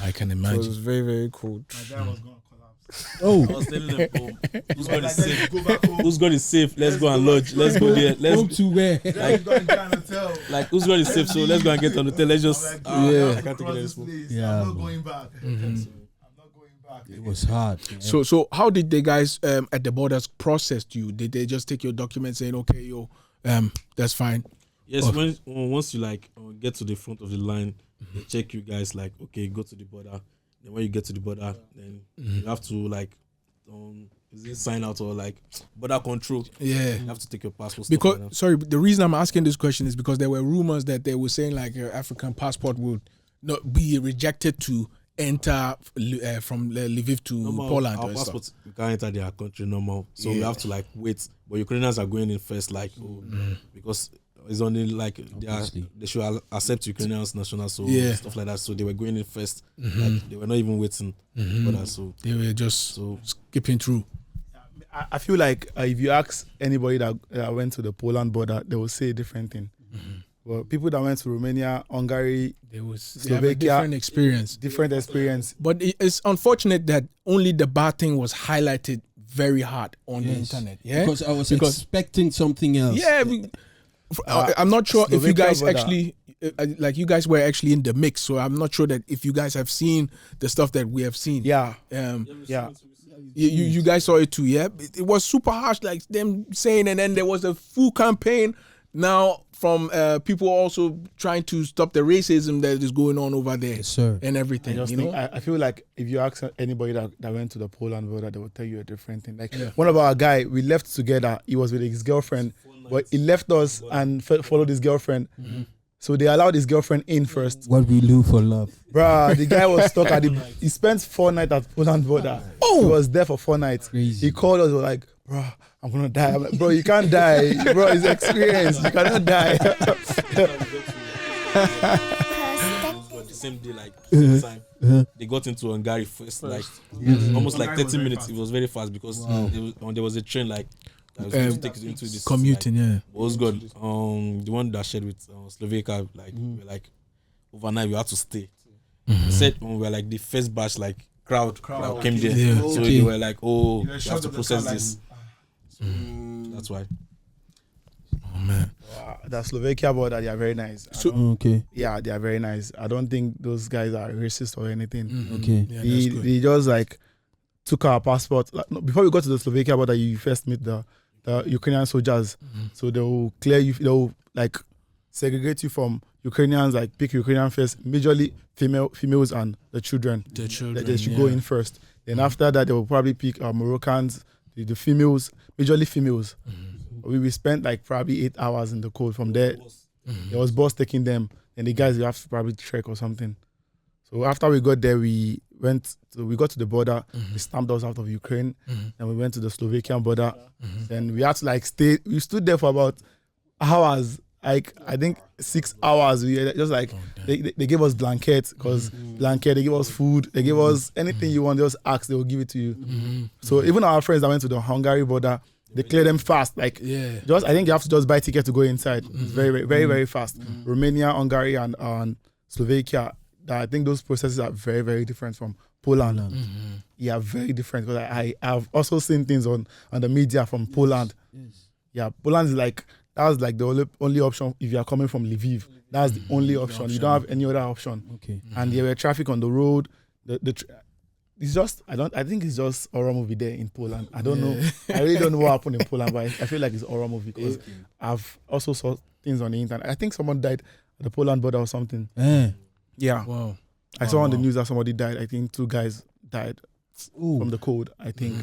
I can It imagine. was very, very cold. My dad was going to collapse. Oh, I was telling them, who's got is safe? Who's got is safe? Let's go and lodge. Let's go there. home to where? Like who's got is safe? So let's go and get on the hotel. Let's just I can't take it anymore. Yeah, I'm not man. going back. Mm-hmm. I'm not going back. It was hard. Man. So how did the guys at the borders process you? Did they just take your documents saying, okay, yo, that's fine? Yes, Okay. once you like get to the front of the line, they check you guys like, okay, go to the border. Then when you get to the border, then you have to like is it sign out or like border control? Yeah. You have to take your passport. Because stuff like that. sorry, the reason I'm asking this question is because there were rumors that they were saying like your African passport would not be rejected to enter from Lviv to Normal, Poland our or stuff. passports we can't enter their country normal, so we have to like wait. But Ukrainians are going in first, like because it's only like they should accept Ukrainians national, so stuff like that. So they were going in first, like they were not even waiting for that. So They were just skipping through. I feel like if you ask anybody that went to the Poland border, they will say a different thing. But people that went to Romania, Hungary, They have a Slovakia, different experience. different experience. But it's unfortunate that only the bad thing was highlighted very hard on the internet. Yeah, Because I was expecting something else. yeah. I'm not sure if you Slovakia guys border. actually like you guys were actually in the mix. So I'm not sure that if you guys have seen the stuff that we have seen. Yeah, Yeah. You guys saw it too, yeah? It was super harsh, like them saying, and then there was a full campaign now from people also trying to stop the racism that is going on over there, Yes, sir. and everything. I just You think, know, I feel like if you ask anybody that went to the Poland border, they will tell you a different thing. Like one of our guy, we left together. He was with his girlfriend, but he left us and followed his girlfriend. So they allowed his girlfriend in first. What we do for love. Bruh, the guy was stuck at he spent 4 nights at Poland border. He was there for 4 nights. Crazy. He called us, was like, bro, I'm gonna die. I'm like, bro, you can't die. Bro, it's experience. You cannot die. But the same day, like same time, they got into Hungary first, like almost like 30 minutes. It was very fast because there was a train like that was going to take it into this commuting, like, yeah. what was good? The one that shared with Slovakia, like we were like overnight we had to stay. They said when we were like the first batch, like crowd came there, Yeah. so they were like, oh, you have to process this. So that's why. Oh man. The Slovakia border, they are very nice. Okay. Yeah, they are very nice. I don't think those guys are racist or anything. Okay. Yeah, that's good. They just like took our passport. Like, no, before we got to the Slovakia border, you first meet the Ukrainian soldiers. So they will clear you. They will like segregate you from Ukrainians. Like pick Ukrainian first. Majorly females and the children. The children, They should go in first. Then after that, they will probably pick Moroccans, the females, majorly females. We spent like probably 8 hours in the cold. From there, there was bus taking them, and the guys you have to probably trek or something. So after we got there, we got to the border. They stamped us out of Ukraine, and we went to the Slovakian border. Then we had to like stay. We stood there for about hours. Like I think 6 hours. We just like they gave us blankets because they gave us food. They gave us anything you want. Just ask, they will give it to you. So even our friends that went to the Hungary border, they clear them fast. Like just I think you have to just buy ticket to go inside. It's very, very, very fast. Romania, Hungary, and Slovakia. I think those processes are very, very different from Poland. Yeah, very different. Because I have also seen things on the media from Poland. Yeah, Poland is like that was like the only option if you are coming from Lviv. That's the only option. You don't have any other option. Okay. And there were traffic on the road. It's just I think it's just horror movie there in Poland. I don't know. I really don't know what happened in Poland, but I feel like it's horror movie because I've also saw things on the internet. I think someone died at the Poland border or something. Yeah. Wow. I saw on the news that somebody died. I think 2 guys died from the cold. I think.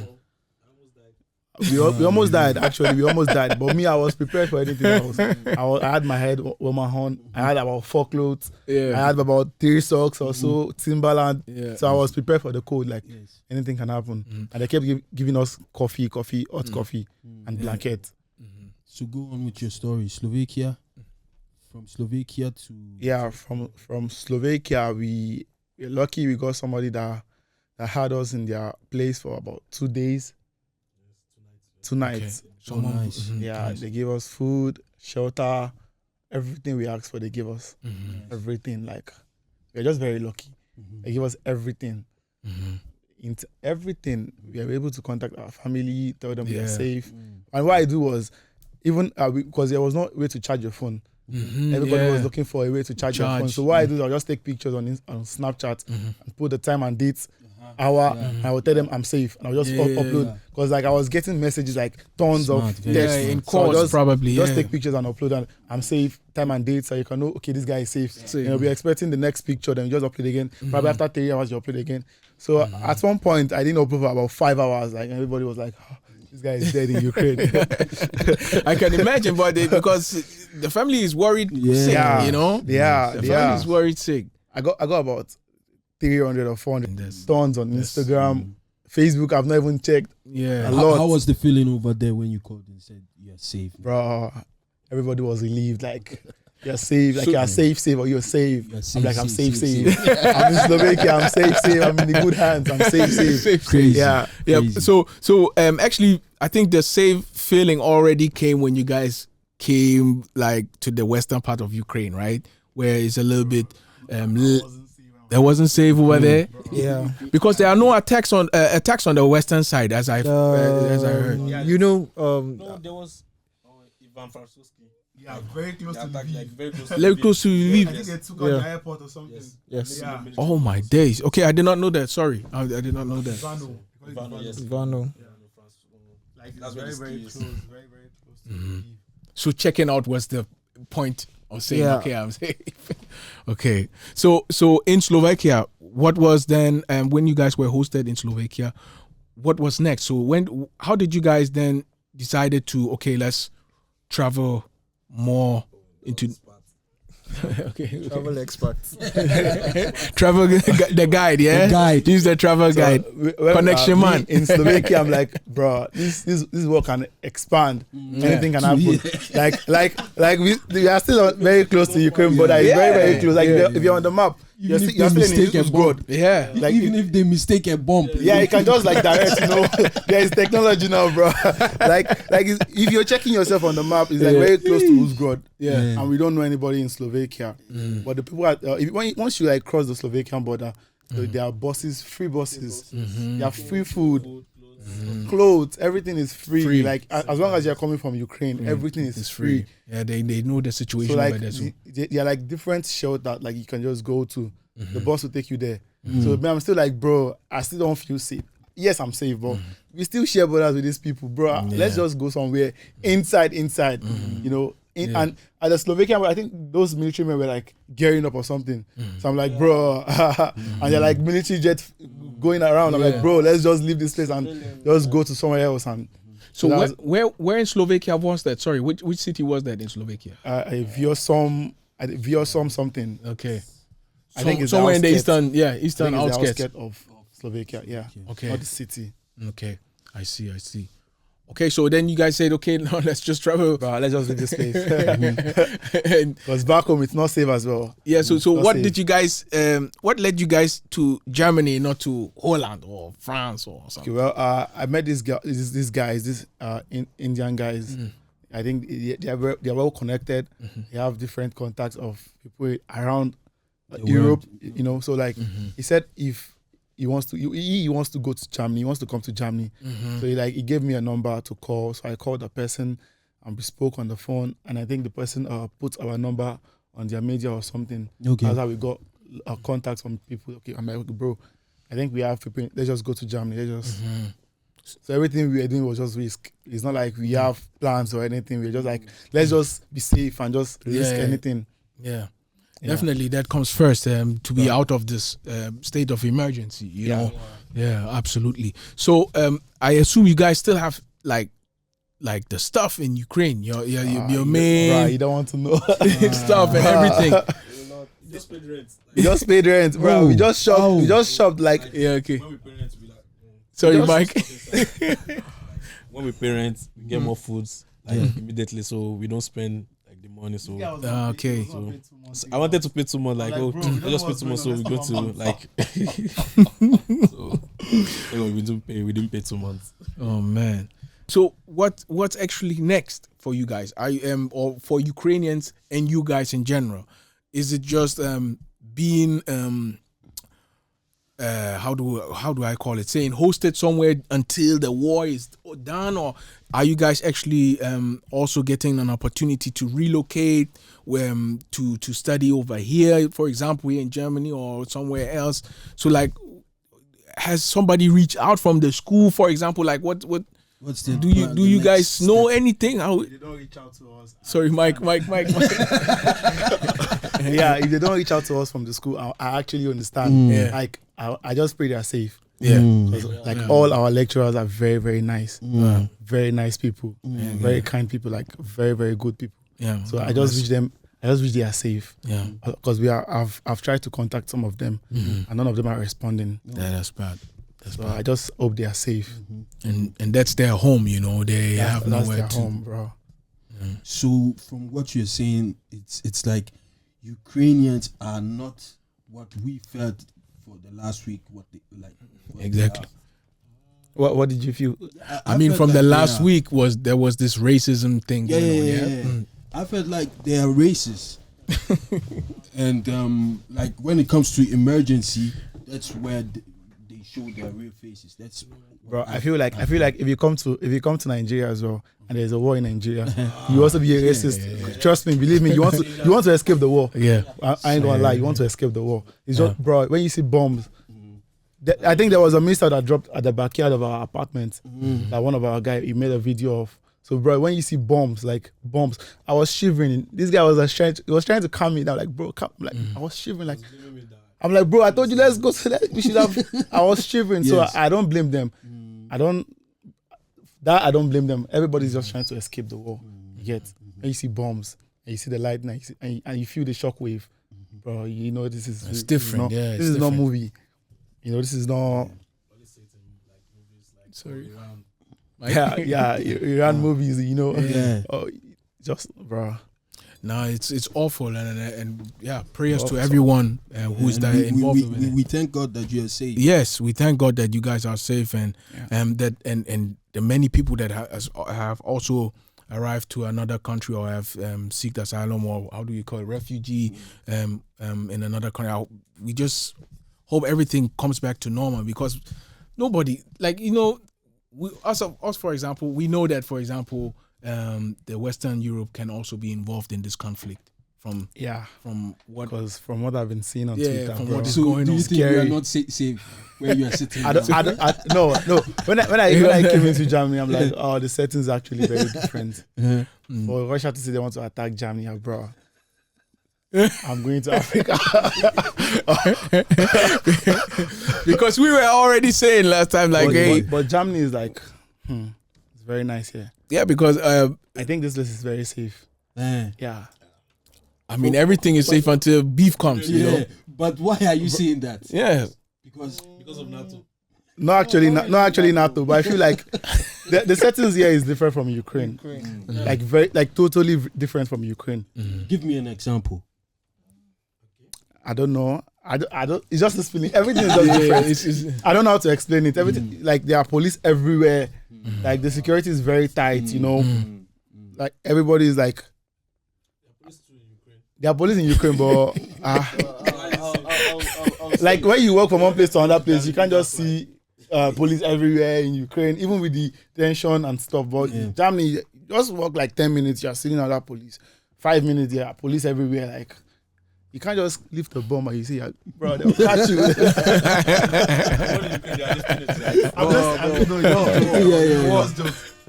We almost died, actually. We almost died. But me, I was prepared for anything else. I had my head on my horn. I had about 4 clothes. I had about 3 socks or so, Timberland. So I was prepared for the cold. Like anything can happen. And they kept giving us coffee, hot coffee, and blanket. So go on with your story. Slovakia. From Slovakia to... Yeah, from Slovakia, we're lucky we got somebody that had us in their place for about 2 days. 2 nights. Okay. So nice. Yeah, they gave us food, shelter, everything we asked for, they gave us. Everything. Like, we're just very lucky. They give us everything. everything. We were able to contact our family, tell them we are safe. And what I do was, even because there was no way to charge your phone. Everybody was looking for a way to charge your phone. So what I do is I'll just take pictures on Snapchat and put the time and date, hour, and I will tell them I'm safe. And I'll just upload. Because like I was getting messages like tons of text. In calls probably. Just take pictures and upload and I'm safe, time and date, so you can know, okay, this guy is safe. You know, we're expecting the next picture, then you just upload again. Probably after 3 hours, you upload again. So at one point, I didn't upload for about 5 hours. Like everybody was like, oh, this guy is dead in Ukraine. I can imagine, but because the family is worried sick, you know? The family is worried sick. I got about 300 or 400 tons on Instagram. Facebook, I've not even checked. Yeah. A lot. How was the feeling over there when you called and said you're safe? Bro, everybody was relieved. Like, you're safe. Like, you're safe, or you're safe. I'm like, I'm safe. I'm in Slovakia. I'm safe. I'm in the good hands. I'm safe. Crazy. Yeah. Crazy. So actually, I think the safe feeling already came when you guys came like to the western part of Ukraine, right? Where it's a little bit there wasn't safe over there. Yeah, because there are no attacks on the western side, as I heard. You know, No, there was Ivan Frankowski. Yeah, very close to Attack, like, very close to Very close to Lviv. I think they took out the airport or something. yes, Yeah. Oh my days. Okay, I did not know that. Sorry, I did not know that. Ivano, yes. Ivano. Like, That's very, where very the close. ski is. Very, very close to Lviv. So checking out was the point of saying, Yeah. okay, I'm safe. Okay. So in Slovakia, what was then when you guys were hosted in Slovakia, what was next? So how did you guys then decided to, okay, let's travel more into okay. Travel experts. Travel the guide, yeah? The guide. He's the travel guide. Connection man. In Slovakia, I'm like, bro, this work can expand. Anything can happen. Like we are still very close to Ukraine, but it's very, very close. Like if you're on the map, you're still in Uzgrod. Yeah. Like even if they mistake a bump. Yeah, you can just like direct, you know. There is technology now, bro. like if you're checking yourself on the map, it's like very close to Uzgrod. Yeah. And we don't know anybody in Slovakia. But the people once you like cross the Slovakian border, there are buses, free buses. They have free food, clothes, everything is free. Like as long as you're coming from Ukraine, everything is free. Yeah, they know the situation So like over there. So. they are like different shelters like you can just go to. The bus will take you there. So I'm still like, bro, I still don't feel safe. Yes, I'm safe, but we still share borders with these people, bro. Let's just go somewhere inside, you know. And at the Slovakian, I think those military men were like gearing up or something. So I'm like, bro, and they're like military jet going around. I'm like, bro, let's just leave this place and just go to somewhere else. And so where in Slovakia was that? Sorry, which city was that in Slovakia? Viosom something. Okay. I think it's somewhere in the eastern outskirts. outskirts Of Slovakia, yeah. Okay. Not the city. Okay, I see. Okay, so then you guys said, okay, now let's just travel. Bro, let's just leave this place. And Because back home, it's not safe as well. yeah, so what safe. did you guys? What led you guys to Germany, not to Holland or France or something? Okay, well, I met these guys, Indian guys. I think they're well connected. They have different contacts of people around Europe, you know. So like he said, if he wants to go to Germany, he wants to come to Germany. So he gave me a number to call. So I called the person and we spoke on the phone. And I think the person put our number on their media or something. Okay. That's how we got contacts from people. Okay, I'm like, okay, bro, I think we have people. Let's just go to Germany. So everything we were doing was just risk. It's not like we have plans or anything. We're just like, let's just be safe and just risk anything. Yeah. Definitely, that comes first. To be out of this state of emergency, you know. Yeah, absolutely. So, I assume you guys still have like the stuff in Ukraine. Your main Right, you don't want to know stuff and everything. Just paid rent. We just paid rent, bro. We just shopped. Oh. We just shopped like Yeah, okay. When we pay rent, we like. Sorry, Just- Mike. When we pay rent, we get more foods immediately, so we don't spend like the money. So Okay. So I wanted to pay too much, like, Like, oh, bro, we I don't just know pay too much, what's so we going go on, to let's like. So anyway, we didn't pay 2 months. Oh man. So what's actually next for you guys? Or for Ukrainians and you guys in general? Is it just being how do I call it? Saying hosted somewhere until the war is done, or are you guys actually also getting an opportunity to relocate to study over here, for example, here in Germany or somewhere else? So like, has somebody reached out from the school, for example? Like what's the do you guys know anything? How They don't reach out to us. Sorry, Mike. Yeah, if they don't reach out to us from the school, I actually understand. Yeah. Like I just pray they're safe. Yeah. Like all our lecturers are very, very nice. Very nice people. Very kind people, like very, very good people. Yeah. So I just wish they are safe. Yeah. Because I've tried to contact some of them and none of them are responding. Yeah, that's bad. So I just hope they are safe. And that's their home, They have That's nowhere their to. home, bro. So from what you're saying, it's like Ukrainians are not what we felt for the last week. What they like. What Exactly. What did you feel? I mean, felt from like the they last are- week there was this racism thing going on. Yeah. I felt like they are racist, and like when it comes to emergency, that's where they show their real faces. That's Bro, I feel like if you come to Nigeria as well, and there's a war in Nigeria, you also be a racist. Trust me, believe me, you want to escape the war. Yeah. I ain't gonna lie, you want to escape the war. It's just, bro, when you see bombs, I think there was a missile that dropped at the backyard of our apartment. That one of our guys, he made a video of. So, bro, when you see bombs, I was shivering. This guy was trying to calm me down, like, bro, I was shivering, like. I'm like, bro, I told you let's go to that. We should have. I was shivering, so I don't blame them. I don't blame them. Everybody's just trying to escape the war. Yet, when you see bombs and you see the lightning and you feel the shockwave, bro, this is It's different. This is not movie. This is not. Sorry. Yeah, Iran movies. Yeah. Just, bro. No, it's awful, and yeah, prayers to everyone who is involved with it. We thank God that you are safe. Yes, we thank God that you guys are safe, and that and the many people that have also arrived to another country or have seeked asylum, or how do you call it, refugee in another country. We just hope everything comes back to normal, because nobody, like, us for example, we know that, for example, the Western Europe can also be involved in this conflict from what, because from what I've been seeing on Twitter, from bro. what is So going do on. you think you are not safe where you are sitting? No. When I came into Germany, I'm like, oh, the settings are actually very different. For Russia to say they want to attack Germany, bro, I'm going to Africa. Because we were already saying last time, like, but Germany is like, it's very nice here. Yeah, because I think this place is very safe. Yeah. I mean, everything is safe until beef comes. But why are you saying that? Yeah. Because of NATO. Not actually NATO, but I feel like the settings here is different from Ukraine. Like totally different from Ukraine. give me an example. I don't know. I don't. It's just this feeling. Everything is just different. I don't know how to explain it. Everything, like, there are police everywhere. Like, the security is very tight. Like, everybody is like. There are police in Ukraine, but like, when you walk from one place to another place, you can't just see police everywhere in Ukraine, even with the tension and stuff. But Germany, just walk like 10 minutes, you're seeing another police. 5 minutes, there are police everywhere. Like, you can't just lift a bomb and you say, bro, they'll catch you.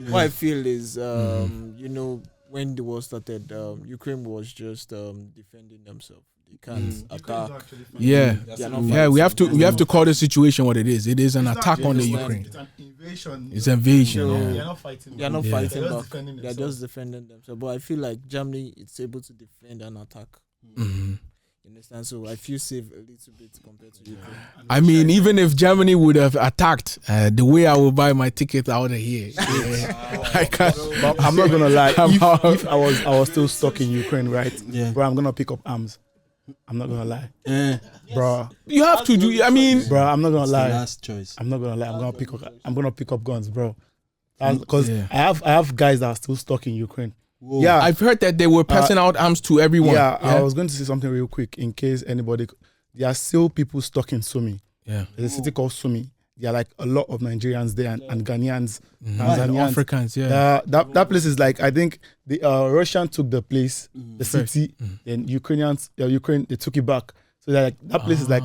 What I feel is, when the war started, Ukraine was just defending themselves. They can't attack. Yeah. They are not Yeah, we fighting. have to call the situation what it is. It is an attack on the Ukraine. It's an invasion. It's invasion. So- Yeah. They're not fighting. They are not Yeah. fighting They're just back. defending They are themselves. just defending themselves. But I feel like Germany is able to defend and attack. Mhm. You understand? So I feel safe a little bit compared to Ukraine. I mean, even if Germany would have attacked, the way I will buy my ticket out of here, I can't. But I'm not gonna lie. I'm out. If I was still stuck in Ukraine, right, Yeah. bro, I'm gonna pick up arms. I'm not gonna lie, bro. You have to do. I mean, Bro, I'm not gonna It's the lie. last choice. I'm not gonna lie. I'm gonna pick up guns, bro. Because Yeah. I have guys that are still stuck in Ukraine. Whoa. Yeah, I've heard that they were passing out arms to everyone. yeah. I was going to say something real quick in case anybody. There are still people stuck in Sumi. Yeah. There's a city called Sumi. There are like a lot of Nigerians there and Ghanaians, And Tanzanians. Africans, yeah. That place is like, I think the Russian took the place, the city, then Ukraine they took it back. So like that place is like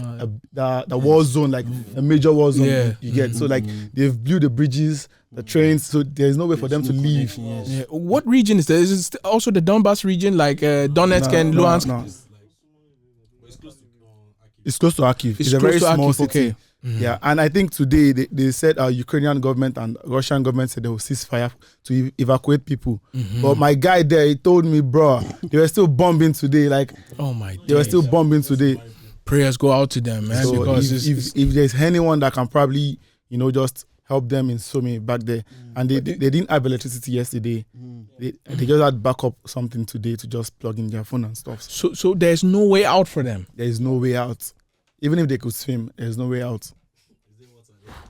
the war zone, like a major war zone you get. So like they've blew the bridges, the trains, so there's no way for them to leave. Yeah. What region is that? Is it also the Donbass region, like Donetsk and Luhansk? No. It's close to Kharkiv. It's a close very to small Kharkiv, city. okay. Yeah, and I think today they said Ukrainian government and Russian government said they will cease fire to evacuate people. But my guy there, he told me, bro, they were still bombing today. Like, Oh my they were still bombing today. Prayers go out to them, man. So Because if there's anyone that can probably, just help them in Sumi back there, and they didn't have electricity yesterday. They just had backup something today to just plug in their phone and stuff. so there's no way out for them. There is no way out. Even if they could swim, there's no way out.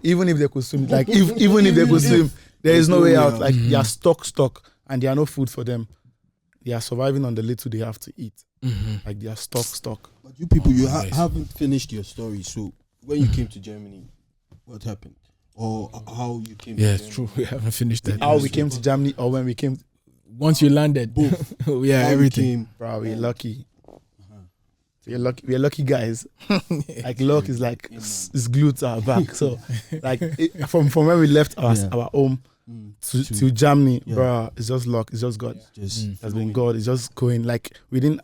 Even if they could swim, like even if they could swim, there is no way out. Like they are stuck, and there are no food for them. They are surviving on the little they have to eat. Like they are stuck. But you people, you haven't finished your story. So when you came to Germany, what happened? Or how you came to Yeah, Germany? it's true. We haven't finished that. How we came to Germany, or when we came, Once you landed, yeah, How you everything. came? bro, we're lucky. We're lucky guys. Like luck is like is glued to our back. So like from when we left our home to Germany, bro, it's just luck. It's just God. Just Has been God. It's just going. Like we don't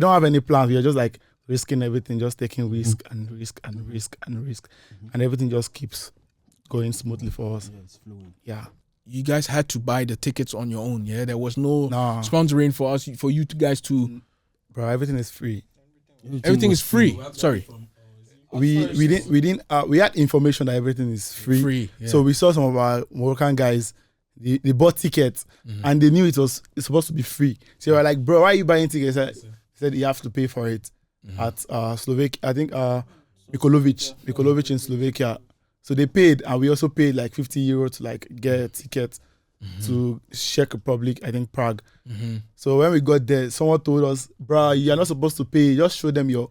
have any plans. We are just like risking everything, just taking risk and risk and risk and risk, and everything just keeps going smoothly for us. it's flowing. Yeah. You guys had to buy the tickets on your own. Yeah, there was no Nah. sponsoring for you guys to. Bro, everything is free. Everything was is free. Sorry, We didn't we had information that everything is free. free. Yeah. So we saw some of our Moroccan guys. They bought tickets and they knew it's supposed to be free. So they were like, bro, why are you buying tickets? He said you have to pay for it at Slovakia. I think Mikolovic in Slovakia. So they paid, and we also paid like 50 euro to like get a ticket to Czech Republic, I think Prague. So when we got there, someone told us, bro, you're not supposed to pay. Just show them your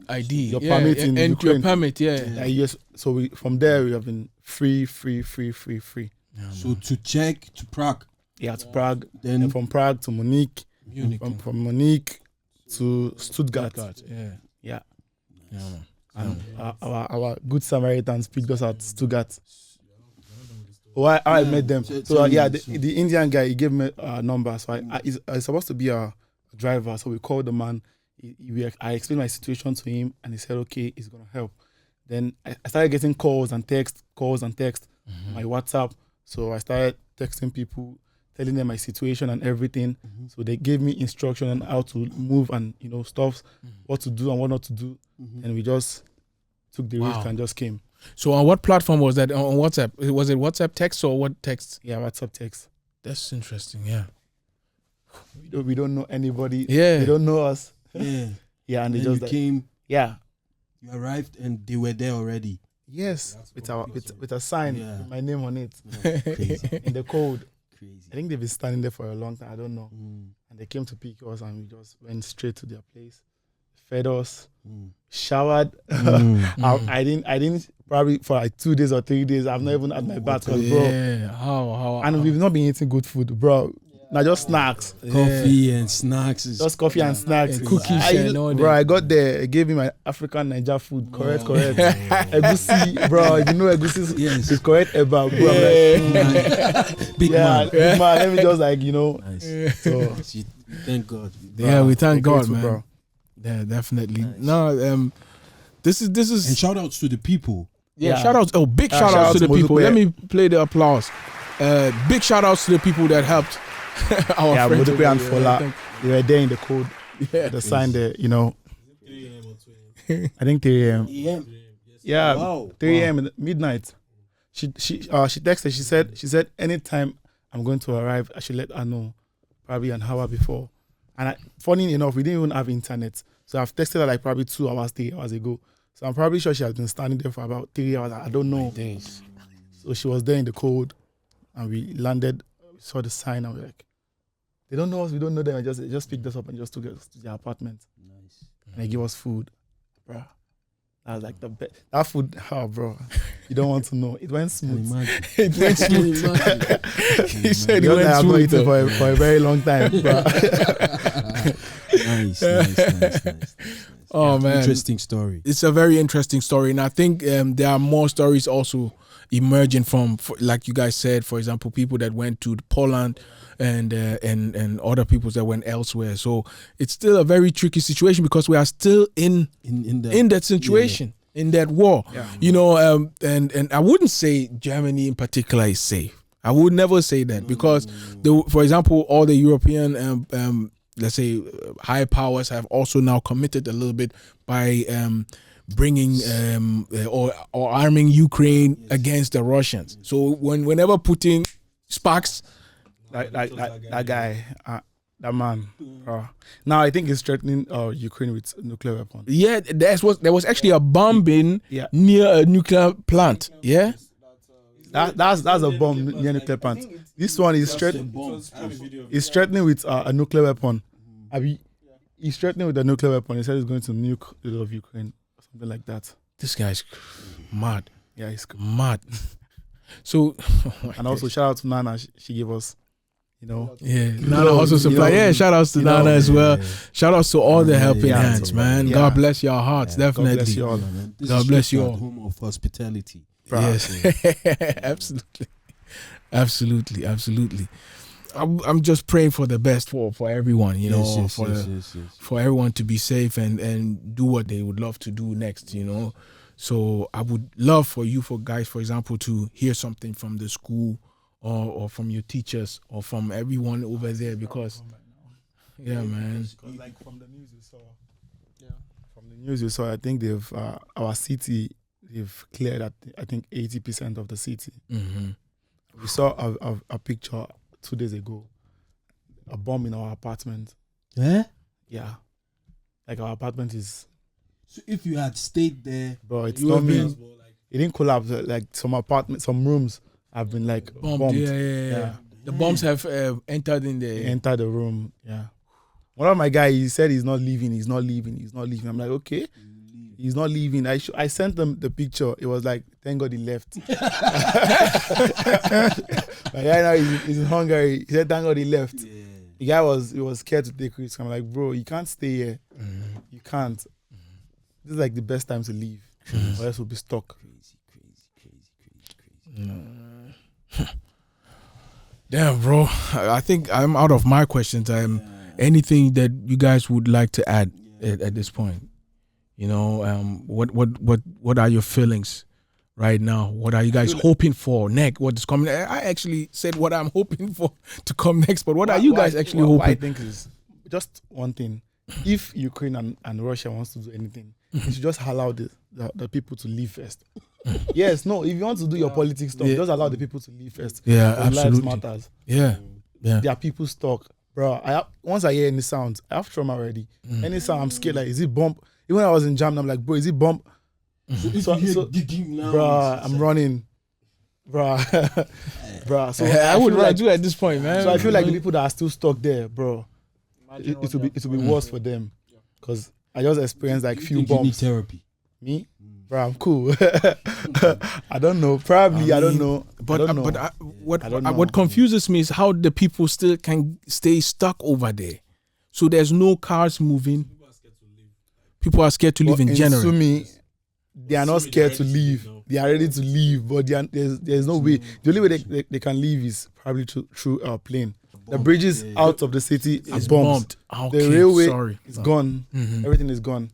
ID, your permit in and Ukraine. your permit, yeah. Yes. So from there we have been free. So to Czech, to Prague, To Prague, then and from Prague to Munich, Munich, from Munich to Stuttgart. yeah. Yeah. Yeah, man. And our good Samaritans picked us at Stuttgart. I met them. So the Indian guy, he gave me a number. So he's supposed to be a driver. So we called the man. I explained my situation to him, and he said, okay, he's gonna help. Then I started getting calls and texts on my WhatsApp. So I started texting people, telling them my situation and everything. So they gave me instruction on how to move and stuff, what to do and what not to do. And we just took the risk and just came. So on what platform was that? On WhatsApp? Was it WhatsApp text or what text? Yeah, WhatsApp text. That's interesting. Yeah. We don't know anybody. Yeah. They don't know us. yeah, Yeah, and they then just you came, yeah. you arrived, and they were there already. Yes, with a sign Yeah. with my name on it Crazy, in the code. crazy. I think they've been standing there for a long time. I don't know. And they came to pick us, and we just went straight to their place, fed us, showered. I didn't probably for like 2 days or 3 days. I've not even had my bath, bro. Yeah. How? And we've not been eating good food, bro. Now just snacks, Coffee and snacks. just coffee and snacks, cookies and all that. Bro, I got there. It gave me my African Niger food. Correct. Egusi, bro. You know egusi Yes. is correct about, bro. I'm like, Big man. big man. Let me just Nice. So Thank God. Yeah, we thank we're God, grateful, man. bro. Yeah, definitely. No, this is And shout outs to the people. yeah. Yeah. Shout outs. Oh, big shout Shout outs out to the to people. Mozupe. Let me play the applause. Big shout outs to the people that helped our Yeah, friends. Mozupe and over Fola, there. they were there in the code. Yeah. The sign there, I think 3 a.m. Yeah, Wow. 3 a.m. in midnight. She texted. She said anytime I'm going to arrive, I should let her know, probably an hour before. And funny enough, we didn't even have internet, so I've texted her like probably 2 hours, 3 hours ago. So I'm probably sure she has been standing there for about 3 hours. I don't know. So she was there in the cold, and we landed. We saw the sign, and we're like, they don't know us, we don't know them. They just picked us up and just took us to their apartment. Nice. And they give us food, bruh. That was like the best. That food, bro, you don't want to know. It went smooth. It went smooth. He said it went I've not smooth. eaten for a very long time, bro. Nice. Oh man, interesting story. It's a very interesting story, and I think there are more stories also emerging from, like you guys said, for example, people that went to Poland and other people that went elsewhere. So it's still a very tricky situation because we are still in that situation, in that war. Yeah. You know, and I wouldn't say Germany in particular is safe. I would never say that because, for example, all the European let's say high powers have also now committed a little bit by bringing or arming Ukraine against the Russians. So whenever Putin sparks, that guy, that man, now I think he's threatening Ukraine with nuclear weapons. Yeah, there was actually a bombing near a nuclear plant. Yeah, that's a bomb near a nuclear plant. This one is threatening. He's threatening with a nuclear weapon. He's threatening with a nuclear weapon. He said he's going to nuke the lot of Ukraine or something like that. This guy's mad. Yeah, he's mad. So, and also shout out to Nana. She gave us, Nana also supply. Yeah, shout outs to Nana as well. Shout outs to all the helping hands, man. God bless your hearts, definitely. God bless you all. God bless you all. Home of hospitality. Yes, absolutely. I'm just praying for the best for everyone, for everyone to be safe and do what they would love to do next, So I would love for guys, for example, to hear something from the school or from your teachers or from everyone over there because, man. Like from the news you saw, I think they've our city, they've cleared I think 80% of the city. Mm-hmm. We saw a picture 2 days ago, a bomb in our apartment. Yeah? Yeah. Like our apartment is... So if you had stayed there... Bro, it's not me. It didn't collapse. Like some rooms have been like bombed. Yeah. The bombs have entered in They the... entered the room, yeah. One of my guys, he said he's not leaving. I'm like, okay. He's not leaving. I sent them the picture. It was like, thank God he left. My guy now he's in Hungary. He said, thank God he left. Yeah. The guy was scared to take risks. I'm like, bro, you can't stay here. Mm-hmm. You can't. Mm-hmm. This is like the best time to leave. Mm-hmm. Or else we'll be stuck. Crazy. Damn, bro. I think I'm out of my questions. Anything that you guys would like to add at this point? What are your feelings right now? What are you guys hoping for next? What is coming? I actually said what I'm hoping for to come next, but what are you guys actually hoping? What I think is just one thing. If Ukraine and Russia wants to do anything, you should just allow the people to leave first. Yes, no, if you want to do your politics stuff, just allow the people to leave first. Yeah, absolutely. Lives matters. Yeah. There are people stuck. Bro, once I hear any sound, I have trauma already. Any sound, I'm scared, like, is it bomb? Even when I was in Jam, I'm like, bro, is it bomb? Bro, I'm running. Bro. So I would do at this point, man. So I feel like the people that are still stuck there, bro, it will be worse for them. Because I just experienced like few bombs. You need therapy. Me? Bro, I'm cool. I don't know. Probably, I don't know. But what confuses me is how the people still can stay stuck over there. So there's no cars moving. People are scared to leave in general. Sumi, they are not scared to leave. They are ready to leave, but there's no way. The only way they can leave is probably through a plane. The bridges out of the city are bombed. Okay, the railway is gone. Mm-hmm. Everything is gone.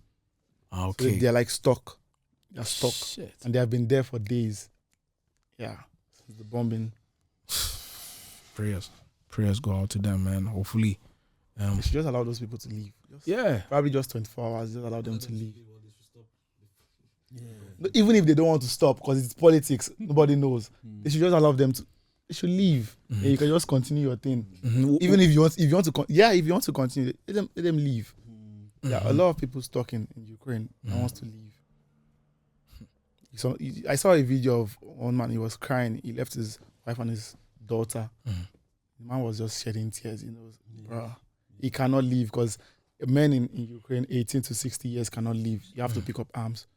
Okay. So they're like stuck. They're stuck. Shit. And they have been there for days. Yeah. Since the bombing. Prayers go out to them, man. Hopefully. You should just allow those people to leave. Probably just 24 hours. Just allow them to leave. Yeah. Even if they don't want to stop, because it's politics, nobody knows. They should just allow them to. They should leave. And you can just continue your thing. Even if you want to continue, let them leave. There are a lot of people stuck in Ukraine that wants to leave. So I saw a video of one man. He was crying. He left his wife and his daughter. The man was just shedding tears. Bro, he cannot leave because men in Ukraine, 18 to 60 years, cannot leave. You have to pick up arms.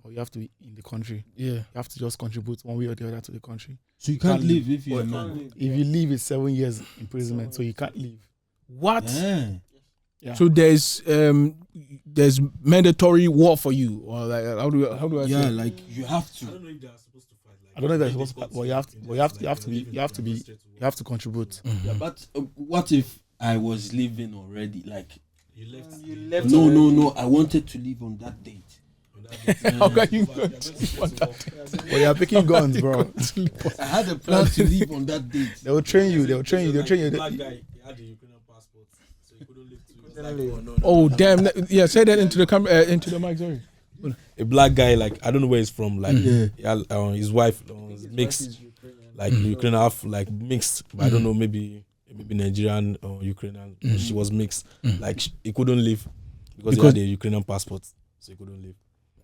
or you have to be in the country. Yeah. You have to just contribute one way or the other to the country. So you can't leave if you're a man. If you leave, it's 7 years imprisonment, so you can't leave. What? Yeah. So there's mandatory war for you, or like how do I say? Yeah, like you have to. I don't know if they are supposed to fight. Like, I don't know if they're supposed to, but you have to contribute. Yeah, but what if I was leaving already? Like You left. no. I wanted to leave on that date. How can you? But you are picking guns, bro. I had a plan to leave on that date. They will train you. Black guy, he had the Ukrainian passport, so he couldn't live too. Oh damn! Yeah, say that into the camera, into the mic. Sorry. A black guy, like I don't know where he's from. Like Yeah. his wife is mixed, like Ukrainian half, like mixed. But I don't know, maybe Nigerian or Ukrainian. She was mixed. Like he couldn't live because he had a Ukrainian passport, so he couldn't live.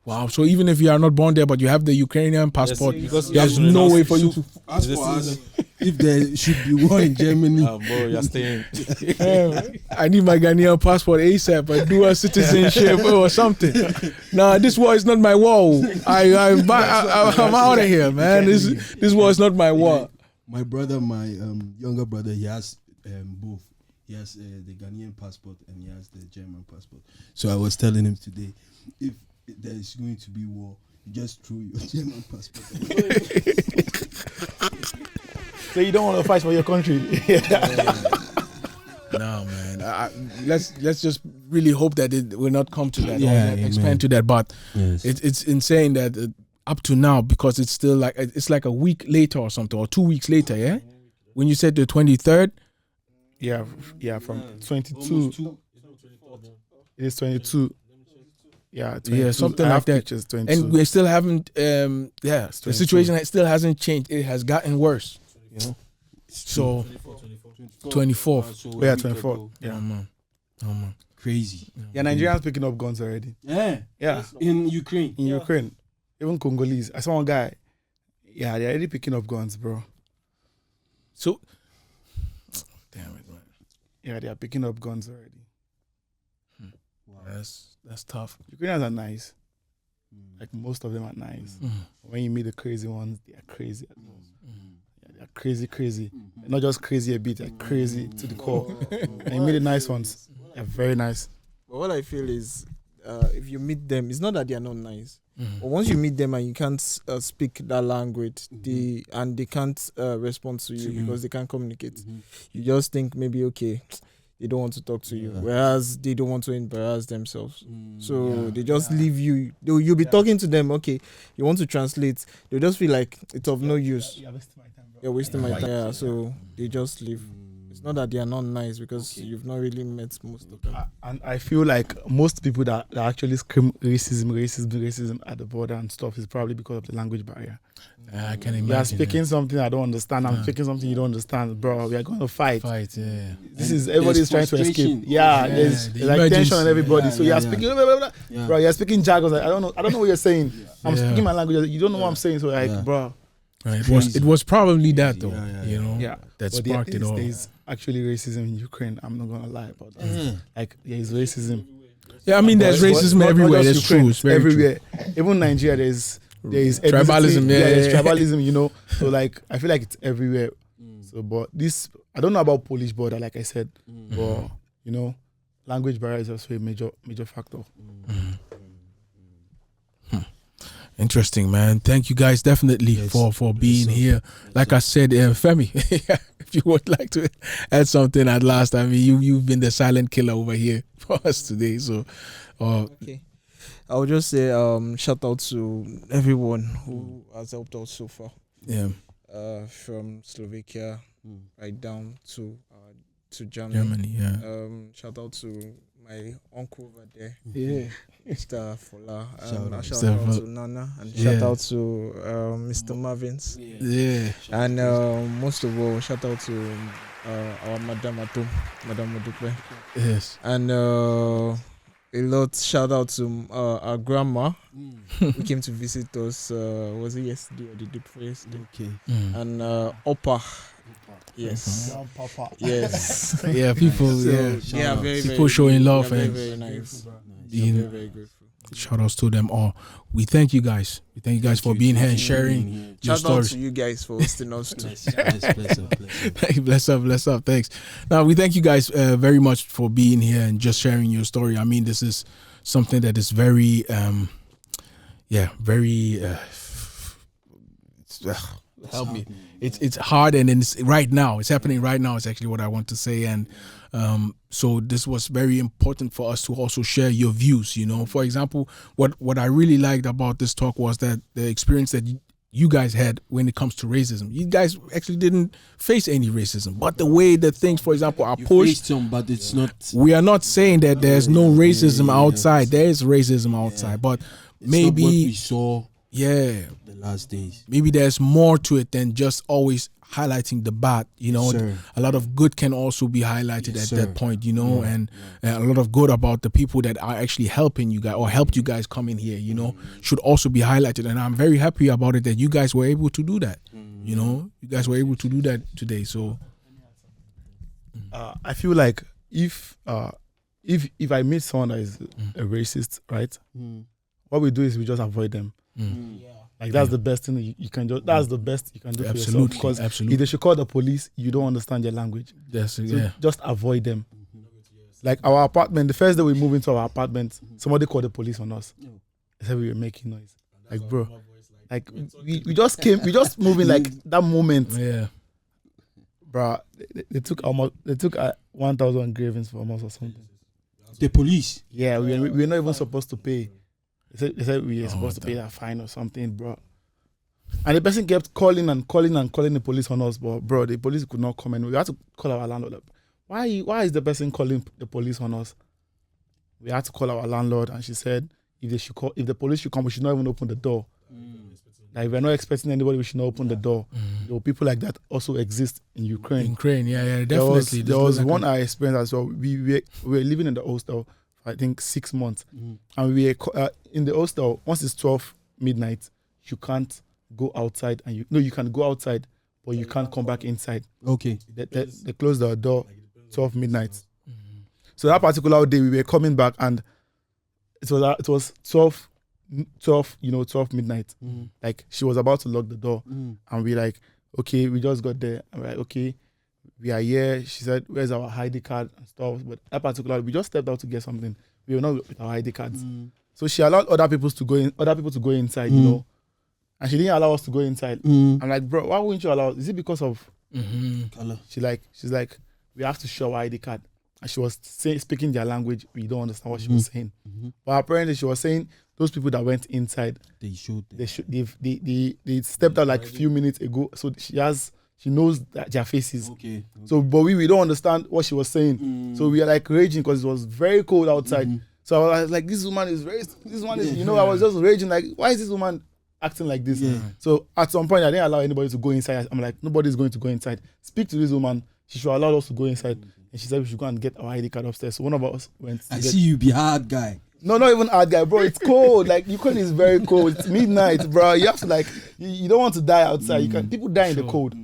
Wow. So even if you are not born there, but you have the Ukrainian passport, because there's you have to no renounce- way for you to. As for us, if there should be war in Germany, Bro, you're staying. I need my Ghanaian passport ASAP. I do a citizenship or something. Nah, this war is not my war. I'm out of here, man. This war is not my war. my brother, my younger brother, he has both. He has the Ghanaian passport and he has the German passport. So I was telling him today, if there is going to be war, you just throw your German passport. So you don't want to fight for your country. No, man. Let's just really hope that it will not come to that. Yeah, or expand to that. But Yes. it's insane that up to now, because it's still like it's like a week later or something, or 2 weeks later. Yeah, when you said the 23rd. Yeah, from 22. It is 22. Yeah, 22. Something I like have that. pictures, 22. And we still haven't. The 22. situation still hasn't changed. It has gotten worse. You know. So 24th. So Yeah, a week 24. ago. Yeah. Oh man. Crazy. Yeah, Nigerians picking up guns already. Yeah. Yeah, In Ukraine. in Ukraine. Even Congolese. I saw one guy. Yeah, they're already picking up guns, bro. So. Damn it, man. Yeah, they are picking up guns already. That's tough. Ukrainians are nice. Like most of them are nice. When you meet the crazy ones, they are crazy. Yeah, they are crazy. They're not just crazy a bit, they're crazy to the core. And you meet the nice ones, they're very nice. But what I feel is, if you meet them, it's not that they are not nice. But once you meet them and you can't speak that language, they can't respond to you because they can't communicate. You just think maybe, okay, they don't want to talk to you, whereas they don't want to embarrass themselves. So they just leave you. You'll be talking to them, okay, you want to translate. They'll just feel like it's of no use. You're wasting my time. Yeah, so they just leave. It's not that they are not nice because you've not really met most of them. And I feel like most people that actually scream racism at the border and stuff is probably because of the language barrier. I can imagine. You are speaking something I don't understand. I'm speaking something you don't understand, bro. We are going to fight. Yeah. This is everybody's trying to escape. frustration. Yeah, Yeah, there's the like tension on emergency. everybody. So you are Yeah. speaking, blah, blah, blah. Yeah. Bro. You're speaking jargon. Like, I don't know what you're saying. I'm Yeah. speaking my language. You don't know what I'm saying. So like, Yeah. bro. Right. It was probably that though. Yeah. You know. Yeah, That but sparked it all. There's actually racism in Ukraine. I'm not gonna lie about that. Like there is racism. Yeah, I mean, there's But racism not everywhere. just That's Ukraine, true. It's very everywhere. Even Nigeria, there's Tribalism, ethnicity. yeah. There's tribalism. You know, so like I feel like it's everywhere. So, but this I don't know about Polish border, like I said, but you know, language barrier is also a major factor. Interesting, man. Thank you guys definitely for being here. Like I said, Femi, if you would like to add something at last, I mean, you've been the silent killer over here for us today. So, Okay. I would just say shout out to everyone who has helped us so far. yeah, From Slovakia right down to Germany. Germany, yeah. Shout out to my uncle over there, Yeah. Mr. Fola. Shout Shout out. out to Nana and Yeah. shout out to Mr. Marvins. Yeah. And most of all, shout out to our Madame Atom, Madame Modupe. Yes. And a lot shout out to our grandma who came to visit us. Was it yesterday or the day before yesterday? Okay. And Opa. Yes. Yes. Yeah, people. So, yeah. yeah, very, People very showing good. love Yeah, and very nice. being- Very, very grateful. Shout outs to them all. We thank you guys. We thank you guys for being here and sharing your Shout out stories. to you guys for hosting us too. Bless up. Thanks. Now, we thank you guys very much for being here and just sharing your story. I mean, this is something that is very, help me. It's hard, and it's right now. It's happening right now. It's actually what I want to say, and so this was very important for us to also share your views. You know, for example, what I really liked about this talk was that the experience that you guys had when it comes to racism. You guys actually didn't face any racism, but the way that things, for example, are pushed. Some, but it's not. We are not saying that there's no racism outside. There is racism outside, but It's maybe not what we saw the last days. Maybe there's more to it than just always highlighting the bad. You know, Sir. a lot of good can also be highlighted Yes, at sir. that point. You know, and a lot of good about the people that are actually helping you guys or helped you guys come in here. You know, should also be highlighted. And I'm very happy about it that you guys were able to do that. You know, you guys were able to do that today. So I feel like if I meet someone that is a racist, right? What we do is we just avoid them. Like that's the best thing you can do. That's the best you can do for yourself. Absolutely, Because absolutely. if they should call the police, you don't understand their language. That's So yeah. just avoid them. Like our apartment, the first day we moved into our apartment, somebody called the police on us. They said we were making noise. Like bro, like we just came, we just moving like that moment, Yeah. bro. They took 1,000 engravings from us or something. The police. Yeah, we're not even supposed to pay. They said we were supposed to pay that fine or something, bro. And the person kept calling the police on us, but bro, the police could not come in. We had to call our landlord. Why is the person calling the police on us? We had to call our landlord, and she said if the police should come, we should not even open the door. Like we're not expecting anybody, we should not open the door. There were people like that also exist in Ukraine. Ukraine, yeah, definitely. There was one I experienced as well. We were living in the hostel for I think 6 months, and we were in the hostel. Once it's 12 midnight, you can't go outside, and you can go outside, but you can't come back inside. Okay. They closed the door 12 midnight. So that particular day, we were coming back, and it was 12 midnight. Like she was about to lock the door, and we like, okay, we just got there. And we're like, okay, we are here. She said, where's our ID card and stuff? But that particular, we just stepped out to get something. We were not with our ID cards. So she allowed other people to go inside, you know. And she didn't allow us to go inside. I'm like, bro, why wouldn't you allow us? Is it because of Color. she's like, we have to show our ID card. And she was speaking their language. We don't understand what she was saying. But apparently she was saying those people that went inside, They showed them. they stepped out like a few minutes ago. So she knows that their faces. Okay. So, but we don't understand what she was saying. So we are like raging because it was very cold outside. So I was like, this woman is racist. This one is, you know, I was just raging like, why is this woman acting like this? So at some point, I didn't allow anybody to go inside. I'm like, nobody's going to go inside. Speak to this woman. She should allow us to go inside. And she said we should go and get our ID card upstairs. So one of us went to I see you be hard guy. No, not even hard guy, bro. It's cold. Like Ukraine is very cold. It's midnight, bro. You have to like, you don't want to die outside. People die in the cold.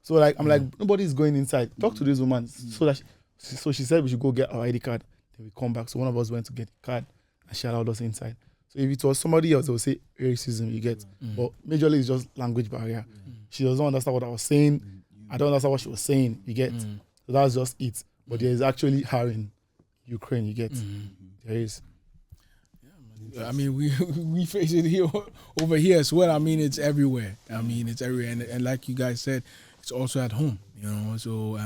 So like, I'm like, nobody's going inside. Talk to this woman. So she said we should go get our ID card. Then we come back. So one of us went to get the card, and she allowed us inside. So if it was somebody else, they would say racism. You get, but majorly it's just language barrier. She doesn't understand what I was saying. I don't understand what she was saying. You get, so that's just it. But there is actually her in Ukraine. You get, there is. I mean, we face it here over here as well. I mean, it's everywhere. It's everywhere, and like you guys said, it's also at home. You know, so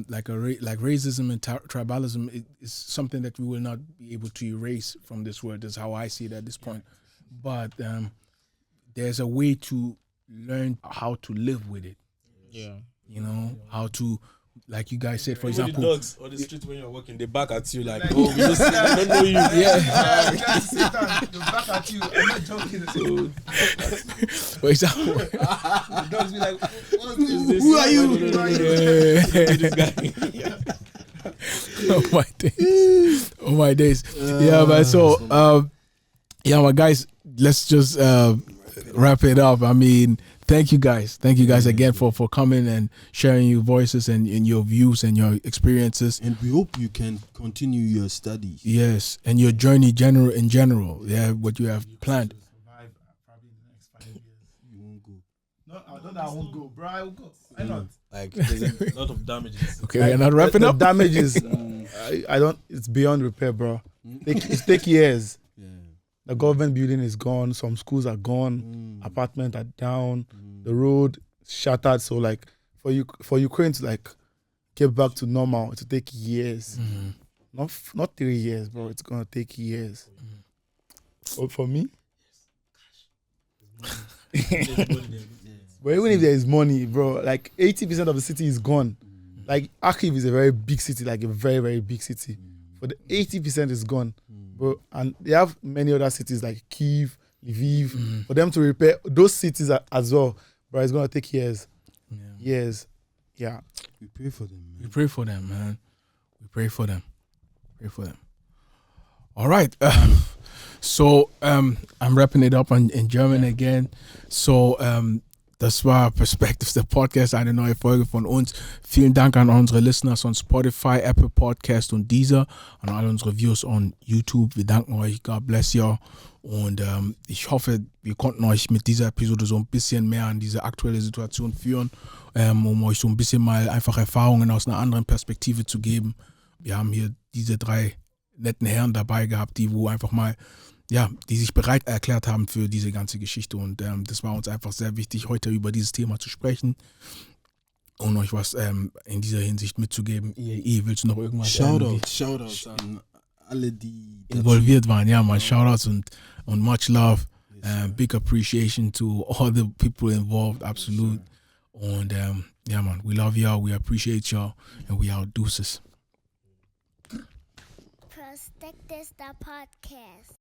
like racism and tribalism is something that we will not be able to erase from this world. That's how I see it at this point. But there's a way to learn how to live with it. Yeah. You know, how to, like you guys said, for Even example, the dogs on the street when you're walking, they back at you like, oh, we just don't know you. Yeah. They back at you. I'm not joking. For example, The dogs be like, what is this? Who are you? This guy. Oh my days. Yeah, man. So, yeah, my guys, let's just wrap it up. I mean, thank you guys. Thank you guys again for coming and sharing your voices and your views and your experiences. And we hope you can continue your studies. Yes, and your journey in general. Yeah, what you have planned. Probably in the next 5 years. You won't go. No, I don't know. I won't go, bro. I will go. Why not? Like there's a lot of damages. Okay, we're not wrapping up. Damages. I don't. It's beyond repair, bro. It take years. Yeah. The government building is gone. Some schools are gone. Apartments are down. The road shattered. So like for Ukraine to like get back to normal, it will take years. Not 3 years, bro. It's gonna take years. But for me, but even if there is money, bro, like 80% of the city is gone. Like Kharkiv is a very big city, like a very, very big city. But the 80% is gone, bro. And they have many other cities like Kyiv, Lviv. For them to repair those cities as well, bro, it's gonna take years. Years. Yeah. We pray for them, man. We pray for them, man. We pray for them. Pray for them. All right. So I'm wrapping it up in German again. So das war Perspectives, der Podcast, eine neue Folge von uns. Vielen Dank an unsere Listeners on Spotify, Apple Podcast und dieser, an alle unsere Views on YouTube. Wir danken euch. God bless you. Und ich hoffe, wir konnten euch mit dieser Episode so ein bisschen mehr an diese aktuelle Situation führen, um euch so ein bisschen mal einfach Erfahrungen aus einer anderen Perspektive zu geben. Wir haben hier diese 3 netten Herren dabei gehabt, die sich bereit erklärt haben für diese ganze Geschichte. Und das war uns einfach sehr wichtig, heute über dieses Thema zu sprechen und euch was in dieser Hinsicht mitzugeben. Willst du noch irgendwas? Shoutouts an alle, die involviert waren. Ja, man, Shoutouts und much love. Big appreciation to all the people involved, absolut. Und ja, man, we love y'all, we appreciate y'all, and we out. Deuces. Perspectives, the podcast.